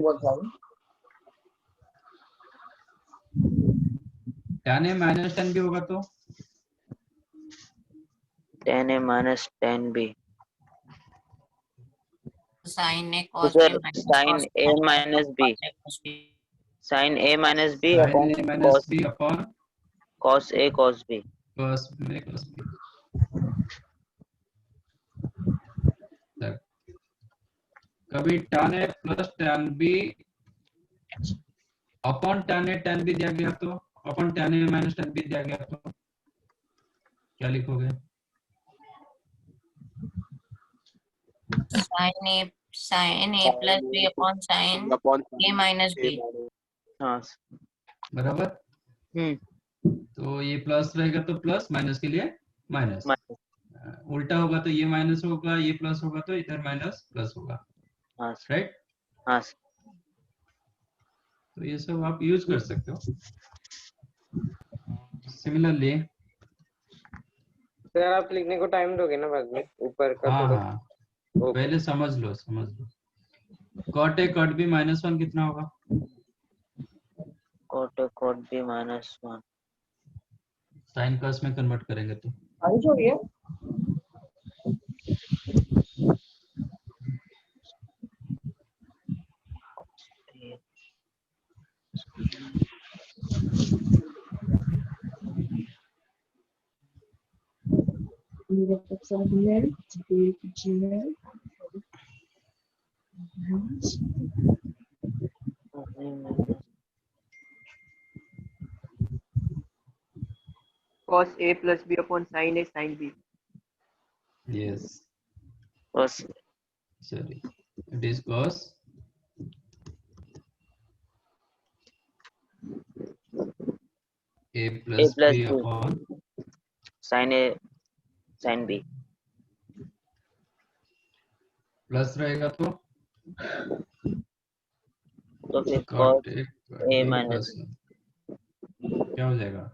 tan a minus tan b होगा तो tan a minus tan b। sin a तो cos sir b minus sin cos a minus b, cos b sin a minus b sin upon a minus b upon cos a cos b। cos b। कभी tan a plus tan b upon tan A tan B दिया गया तो upon tan A minus tan B दिया गया तो क्या लिखोगे? Sign ए plus B upon sine ए minus B. हाँ बराबर। तो ये प्लस रहेगा तो प्लस, माइनस के लिए माइनस, उल्टा होगा तो ये माइनस होगा, ये प्लस होगा तो इधर माइनस प्लस होगा। हाँ राइट। हाँ। तो ये सब आप यूज कर सकते हो। सिमिलरली सर आप लिखने को टाइम दोगे ना बाद में ऊपर का हाँ थोड़ा? हाँ, पहले समझ लो। cot A cot B -1 कितना होगा? cot A cot B -1 sine cos में कन्वर्ट करेंगे तो cos A plus B upon sin A sin B. yes, cos sorry, it is cos A plus B upon sin A sin B। Plus रहेगा तो फिर cot cos A A minus क्या हो जाएगा?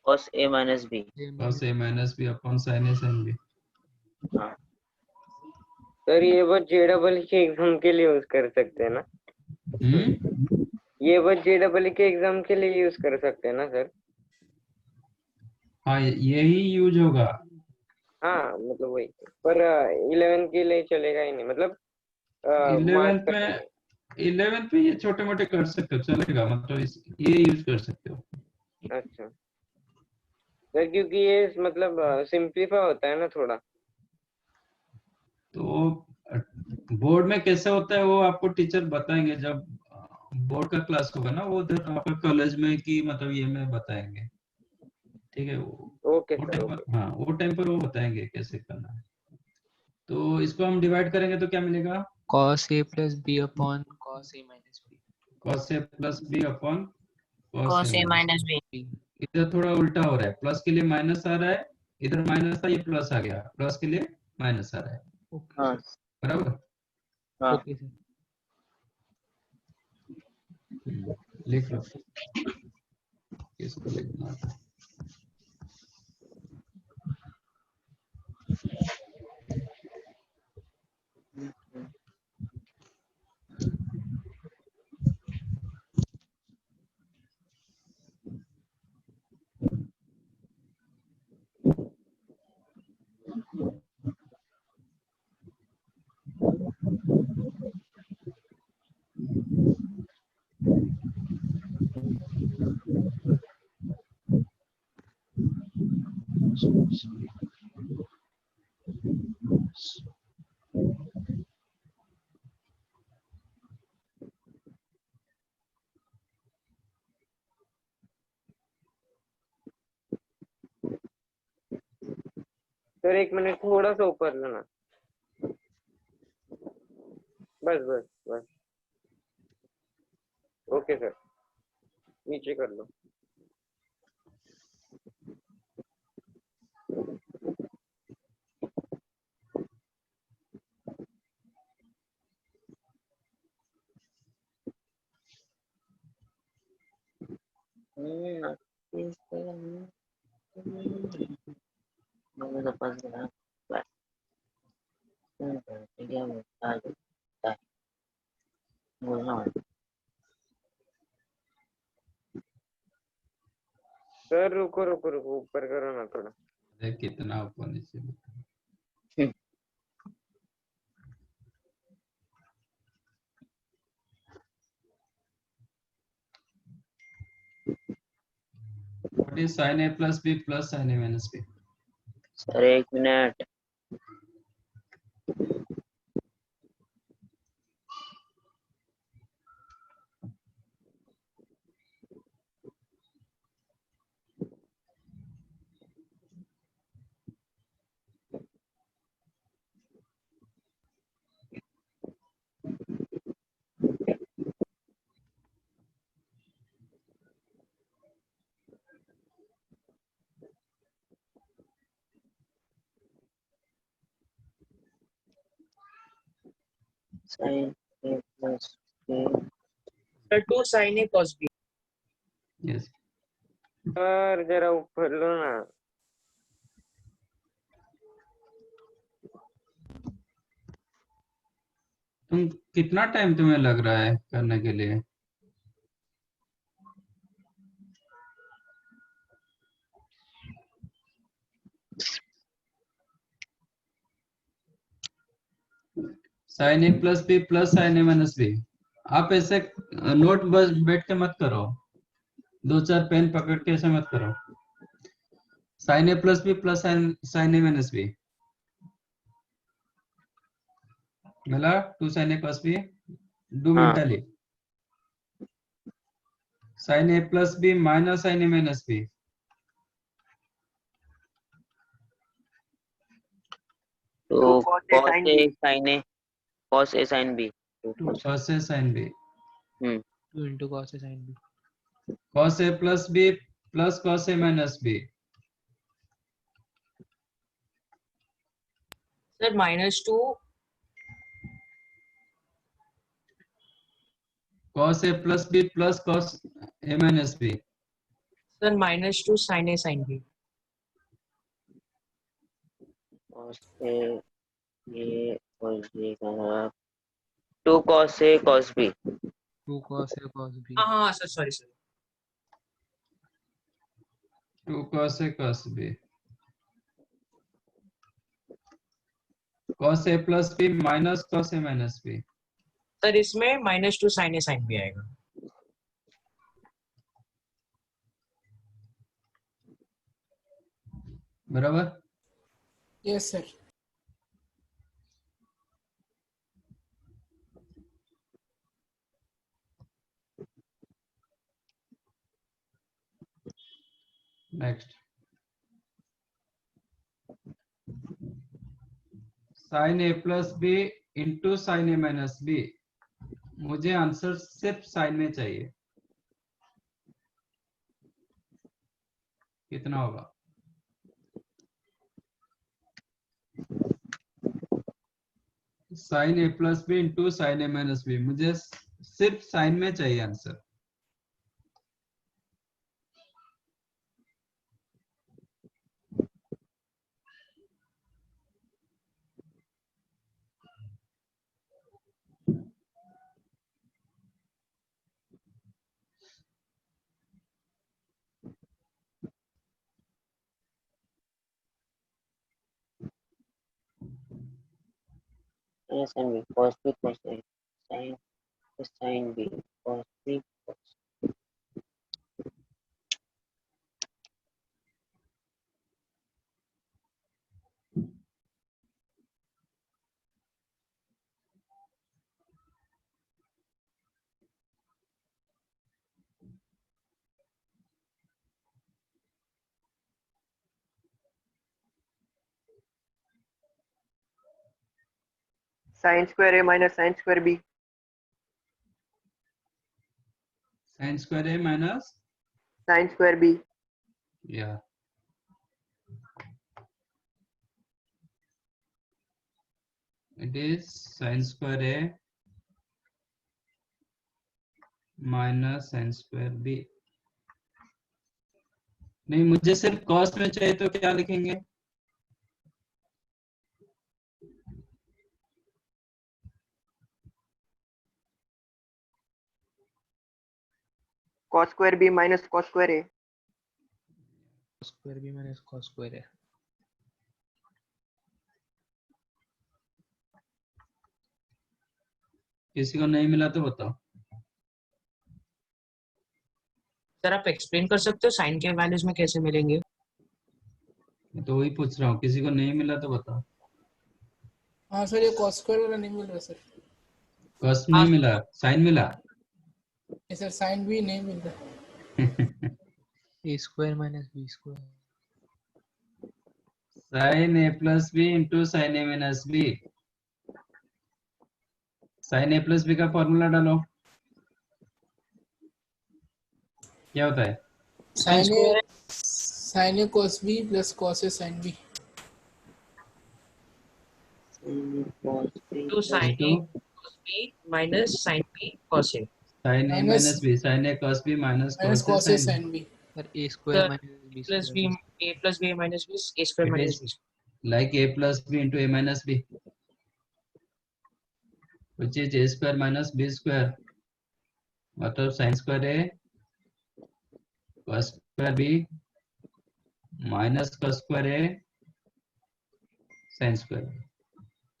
cos A minus B। cos A minus B upon sin A sin B। हाँ sir ये बस JEE के एग्जाम के लिए यूज कर सकते हैं ना? ये बस JEE के एग्जाम के लिए यूज कर सकते हैं ना सर? हाँ, यही यूज होगा। हाँ मतलब वही, पर 11 के लिए चलेगा ही नहीं, मतलब 11th पे ये छोटे मोटे कर सकते हो, चलेगा, मतलब ये यूज कर सकते हो। अच्छा सर, क्योंकि ये मतलब सिंप्लीफाई होता है ना थोड़ा। तो बोर्ड में कैसे होता है वो आपको टीचर बताएंगे जब बोर्ड का क्लास होगा ना, वो उधर आपका कॉलेज में कि मतलब ये में बताएंगे। ठीक है, ओके वो सर, टाइम पर, हाँ वो टाइम पर वो बताएंगे कैसे करना है। तो इसको हम डिवाइड करेंगे तो क्या मिलेगा? cos A plus B upon cos A minus B। cos A plus B upon cos cos A A minus minus B। इधर थोड़ा उल्टा हो रहा है, प्लस के लिए माइनस आ रहा है, इधर माइनस था ये प्लस आ गया, प्लस के लिए माइनस आ रहा है। हाँ बराबर। हाँ। Okay sir. लिख लो किसको लिखना है। सर 1 मिनट थोड़ा सा ऊपर लेना, बस बस बस। ओके सर, नीचे कर लो। सर रुको रुको रुको, ऊपर करो ना थोड़ा। देख कितना ऊपर नीचे। What is sin A plus B plus sin A minus B? Sir 1 minute. sin A plus B. Sir 2 sin A cos B. Yes sir जरा ऊपर लो ना। तुम कितना टाइम तुम्हें लग रहा है करने के लिए? साइन ए प्लस बी प्लस साइन ए माइनस बी। आप ऐसे नोट बस बैठ के मत करो, 2-4 पेन पकड़ के ऐसे मत करो। साइन ए प्लस बी प्लस साइन ए माइनस बी मिला 2 sine A plus b. Do हाँ। मेंटली साइन ए प्लस बी माइनस साइन ए माइनस बी। तो cos A sin A cos A sin B. cos A sin B 2 into cos A sin B. cos A plus B plus cos A minus B। Sir -2 cos A plus B plus cos A minus B। Sir -2 sin A sin B. cos A ये cos B का 2 cos A cos B। 2 cos A cos B. हाँ sir sorry sir 2 cos A cos B cos A plus B minus cos A minus B। Sir इसमें -2 sin A sin B आएगा। बराबर? Yes sir. Next sign ए plus B into sine ए minus B. मुझे answer सिर्फ sign में चाहिए। कितना होगा? Sine ए plus B into sine ए minus B. मुझे सिर्फ साइन में चाहिए answer. A sin B cos B cos A sin B cos B cos sin square A minus sin square B। Sin square A minus sin square B। yeah it is sin square A minus sin square B। नहीं, मुझे सिर्फ cos में चाहिए तो क्या लिखेंगे? cos square B minus cos square A। cos square B minus cos square A। किसी को नहीं मिला तो बताओ। सर आप एक्सप्लेन कर सकते हो साइन के वैल्यूज में कैसे मिलेंगे? मैं तो वही पूछ रहा हूँ, किसी को नहीं मिला तो बताओ। हाँ सर, ये cos स्क्वायर वाला नहीं मिल रहा सर। cos नहीं मिला, साइन मिला। ये सर साइन भी नहीं मिल रहा। A square minus B square। Sine A plus B into sine A minus b. Sine A plus B का फॉर्मूला डालो, क्या होता है? Sine A cos B plus cos A sin B। 2 sin A cos B b minus sine b cos A. Sine A minus b, sine A cos b minus minus cos cos a a sin sin b। Sir a square minus b plus b square A plus b minus b a square it minus is b. like a plus b into a minus b, which is a square minus b square, मतलब sin square a cos square b minus cos square a sin square b,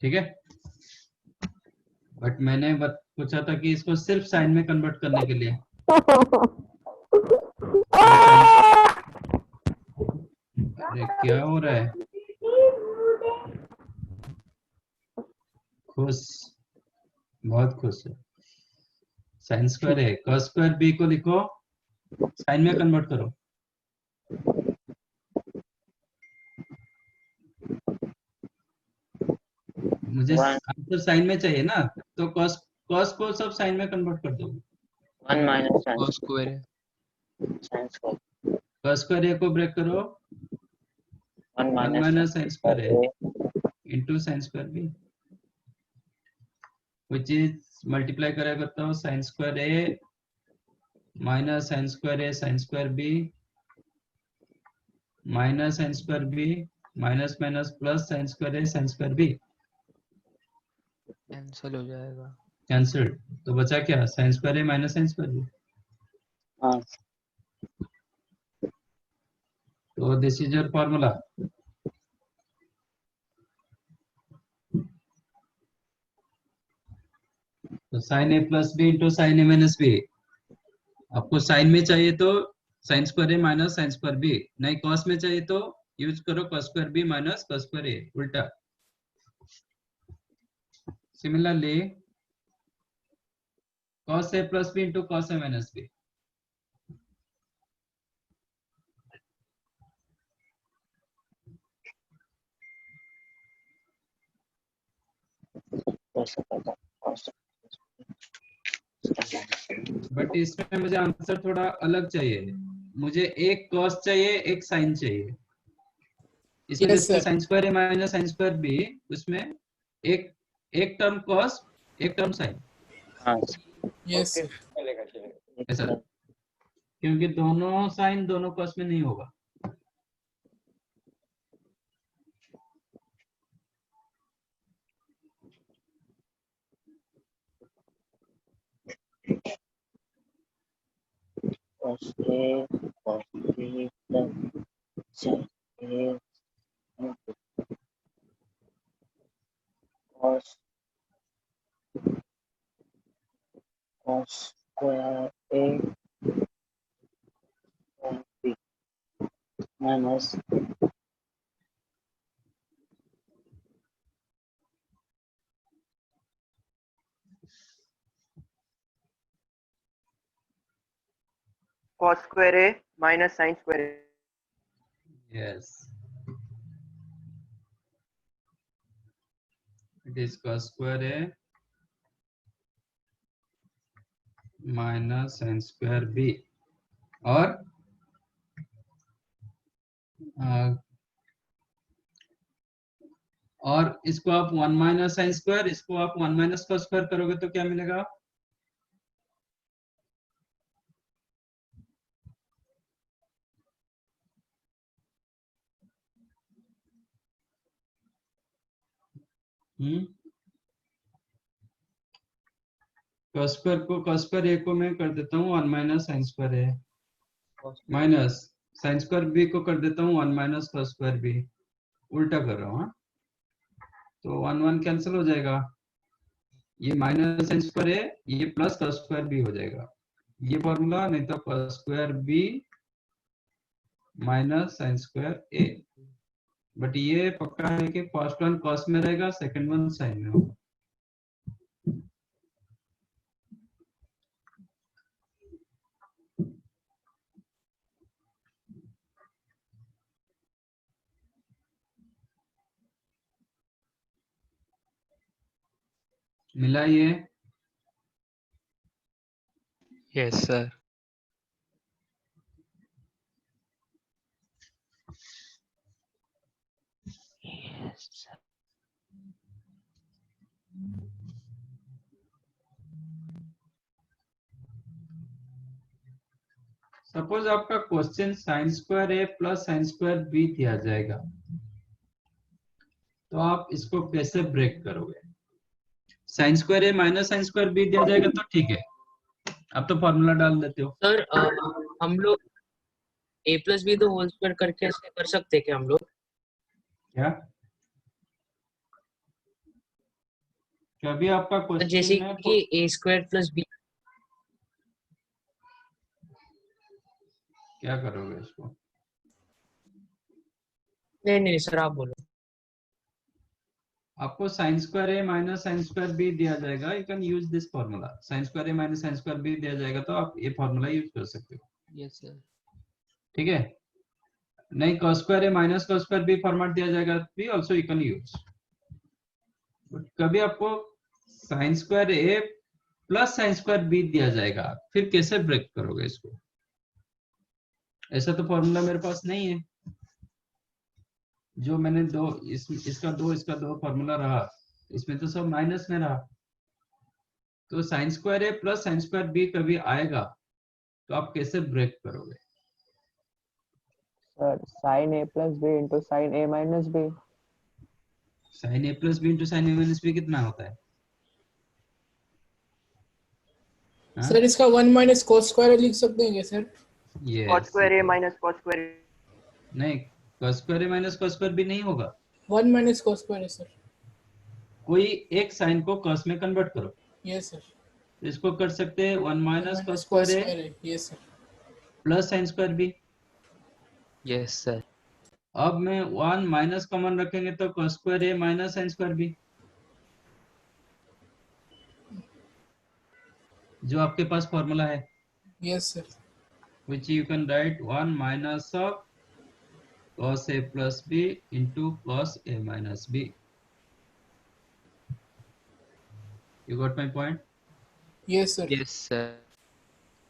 ठीक है। But मैंने पूछा था कि इसको सिर्फ sign में कन्वर्ट करने के लिए। अरे क्या हो रहा है? खुश, बहुत खुश है। साइन स्क्वायर है, cos स्क्वायर b को लिखो साइन में कन्वर्ट करो। मुझे आंसर साइन में चाहिए ना, तो cos को सब साइन में कन्वर्ट कर दो। 1 माइनस cos स्क्वायर है sine square, cos square a को ब्रेक करो, 1 1 minus sine square a into sine square b, which is multiply करा करता हूँ sine square a minus sine square a sine square b minus sine square b minus minus plus sine square a sine square b, cancel हो जाएगा। Cancel. तो बचा क्या? Sine square a minus sine square b। हाँ तो this is your formula. तो sine ए plus B into sine ए minus B. आपको sine में चाहिए तो साइन स्क्वायर ए माइनस साइन स्क्वायर बी, नहीं कॉस में चाहिए तो यूज करो cos square B minus cos square A, उल्टा। Similarly cos a plus B into cos a minus B. But इसमें मुझे आंसर थोड़ा अलग चाहिए। मुझे एक cos चाहिए, एक sin चाहिए। इसमें Yes, जैसे sir. sin स्क्वायर ए माइनस sin स्क्वायर बी, उसमें एक टर्म cos, एक टर्म sin। हाँ Yes, sir. चलेगा चलेगा। ऐसा, क्योंकि दोनों sin दोनों cos में नहीं होगा। cos A cos B sin A cos square A cos B minus cos square a minus sin square a. Yes, it is cos square a minus sin square b। और इसको आप 1 minus sine square, इसको आप 1 minus cos square करोगे तो क्या मिलेगा? cos square को cos स्क्वायर a को मैं कर देता हूँ 1 minus sine square a minus sine square b को कर देता हूँ 1 माइनस cos स्क्वायर b, उल्टा कर रहा हूँ। हाँ, तो 1 1 कैंसिल हो जाएगा, ये माइनस साइन स्क्वायर a ये प्लस cos स्क्वायर b हो जाएगा। ये फॉर्मूला, नहीं तो cos square b minus sine square a। But ये पक्का है कि फर्स्ट वन cos में रहेगा, सेकंड वन साइन में होगा। मिला ये? Yes sir. सपोज आपका क्वेश्चन साइन स्क्वायर ए प्लस साइन स्क्वायर बी दिया जाएगा, तो आप इसको कैसे ब्रेक करोगे? साइन स्क्वायर ए माइनस साइन स्क्वायर बी दिया जाएगा तो ठीक है, आप तो फॉर्मूला डाल देते हो। सर हम लोग a plus b the whole square करके ऐसे कर सकते हैं क्या हम लोग? क्या कभी आपका तो जैसे क्वेश्चन है कि a स्क्वायर प्लस बी, क्या करोगे इसको? नहीं नहीं सर आप बोलो। आपको साइन स्क्वायर ए माइनस साइन स्क्वायर बी दिया जाएगा, you can use this formula. Sine square A minus sine square B दिया जाएगा तो आप ये फॉर्मूला यूज कर सकते हो। Yes sir. ठीक है, नहीं cos स्क्वायर ए minus cos square B format दिया जाएगा भी also you can use. But कभी आपको साइन स्क्वायर ए प्लस साइन स्क्वायर बी दिया जाएगा, फिर कैसे ब्रेक करोगे इसको? ऐसा तो फॉर्मूला मेरे पास नहीं है। जो मैंने इसका दो फॉर्मूला रहा, इसमें तो सब माइनस में रहा। तो साइन स्क्वायर ए प्लस साइन स्क्वायर बी कभी आएगा तो आप कैसे ब्रेक करोगे? Sir sin a plus b into sin a minus b। Sine A plus B into sine A minus b कितना होता है? हाँ? सर इसका 1 माइनस cos स्क्वायर लिख सकते हैं क्या sir? cos square a minus cos square नहीं, cos स्क्वायर ए माइनस cos स्क्वायर बी नहीं होगा। 1 माइनस cos स्क्वायर है सर। कोई एक साइन को cos में कन्वर्ट करो। Yes sir. इसको कर सकते हैं 1 minus cos cos square square A है। Yes sir. Plus sine square B. Yes sir. अब में 1 माइनस कॉमन रखेंगे तो cos स्क्वायर ए माइनस साइन स्क्वायर बी, जो आपके पास फॉर्मूला है। Yes sir. which you can write 1 minus of cos a plus b into cos a minus b. You got my point? Yes sir. Yes sir.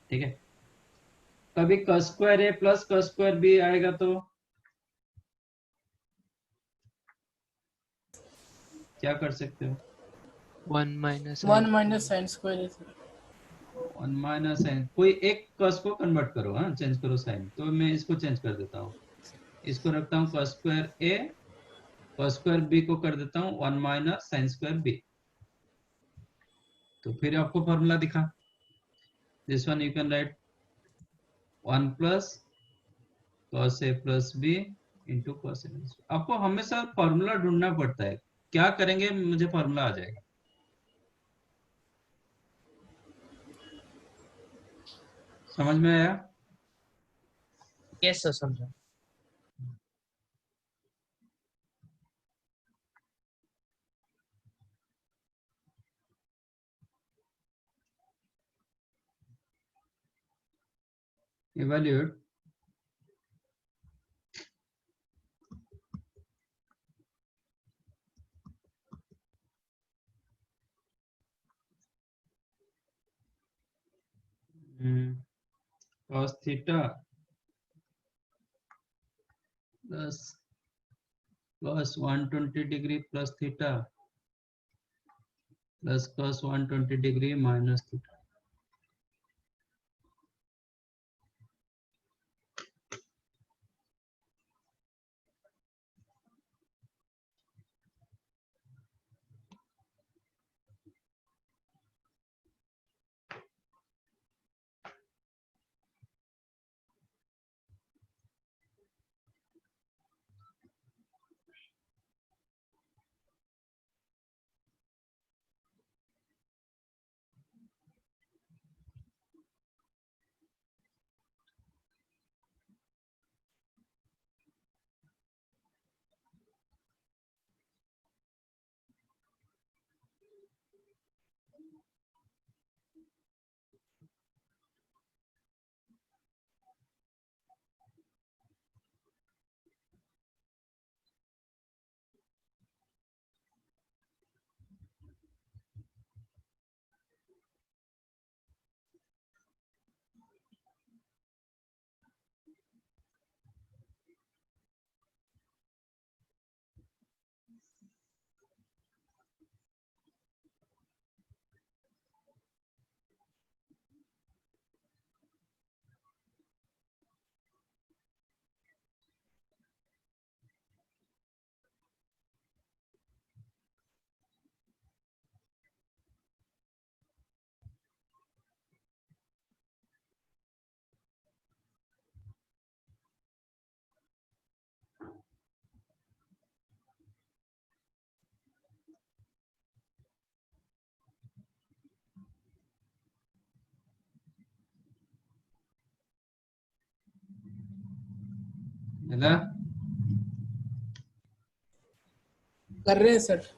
ठीक है, कभी cos square a plus cos square b आएगा तो क्या कर सकते हो? 1 minus sine square है सर। 1 माइनस साइन, कोई एक cos को कन्वर्ट करो, हाँ चेंज करो साइन। तो मैं इसको चेंज कर देता हूँ, इसको रखता हूँ cos square a, cos square b को कर देता हूँ 1 माइनस साइन स्क्वायर b। तो फिर आपको फॉर्मूला दिखा, this one you can write 1 plus cos a plus b into cos a। आपको हमेशा फॉर्मूला ढूंढना पड़ता है, क्या करेंगे मुझे फॉर्मूला आ जाएगा। समझ में आया? यस सर समझा। Evaluate cos theta plus cos 120 degree plus theta plus cos 120 degree minus theta। लगा? कर रहे हैं सर।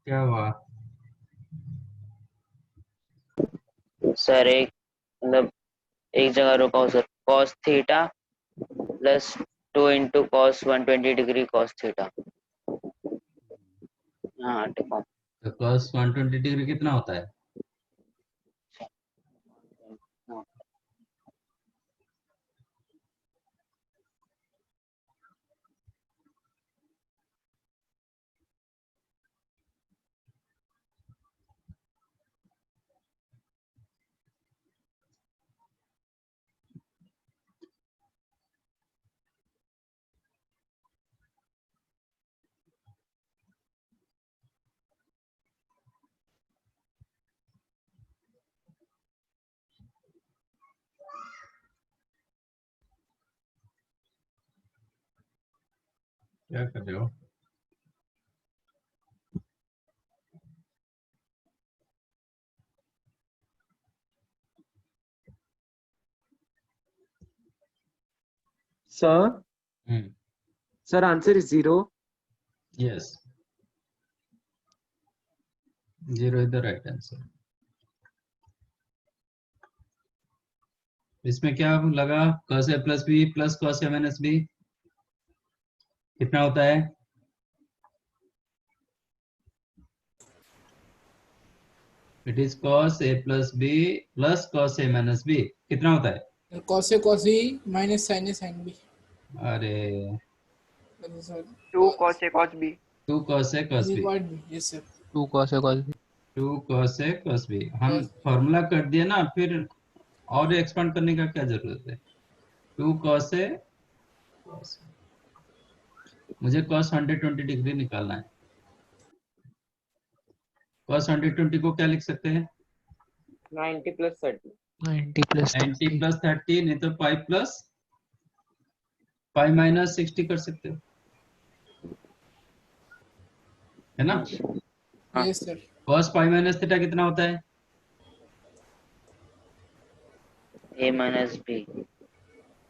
क्या हुआ? सर एक मतलब एक जगह रुका हूँ sir. cos theta plus 2 into cos 120 degree cos theta. हाँ टिका। तो cos 120 डिग्री कितना होता है? क्या कर रहे हो? Sir, sir, answer is 0. Yes. 0 is the right answer. इसमें क्या लगा? cos a plus b plus cos a minus b कितना होता है? It is cos a plus b plus cos a minus b कितना होता है? cos a cos b minus sin a sin b। अरे 2 cos a cos b। 2 cos a cos b। Yes sir. 2 cos a cos b। 2 cos a cos b हम formula कर दिया ना, फिर और एक्सपांड करने का क्या जरूरत है? 2 cos a cos a। मुझे cos 120 डिग्री निकालना है। cos 120 को क्या लिख सकते हैं? 90 प्लस 30। 90 प्लस 30 नहीं तो पाई प्लस पाई माइनस 60 कर सकते हो, है ना? Yes sir. cos pi minus theta कितना होता है? a minus b.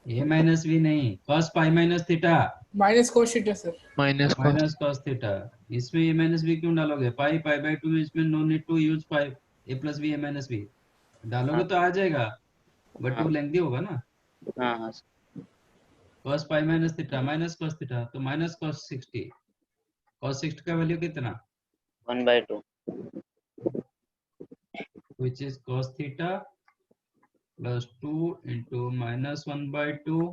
a minus b नहीं, cos pi minus theta minus cos theta sir. Minus cos theta. इसमें a माइनस बी क्यों डालोगे? पाई पाई बाय 2 इसमें no need to use pi. a plus b a minus b डालोगे तो आ जाएगा, but वो lengthy होगा ना। हाँ cos pi minus theta minus cos theta तो माइनस cos 60। cos 60 का वैल्यू कितना? 1/2 which is cos theta plus 2 into minus 1/2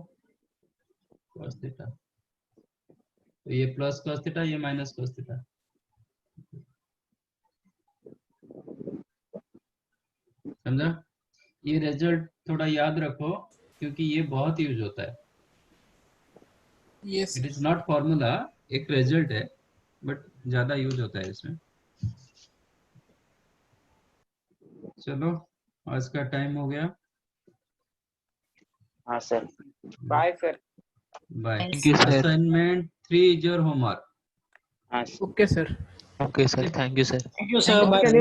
cos theta। तो ये प्लस cos थीटा, ये माइनस cos थीटा। समझा? ये रिजल्ट थोड़ा याद रखो क्योंकि ये बहुत यूज होता है। Yes it is not formula, एक रिजल्ट है, बट ज्यादा यूज होता है इसमें। चलो आज का टाइम हो गया। हाँ sir. Bye sir. Bye. Thank you, sir. Assignment 3 is your homework। हाँ okay sir. Okay, sir. Thank you, sir. Thank you, sir. Bye.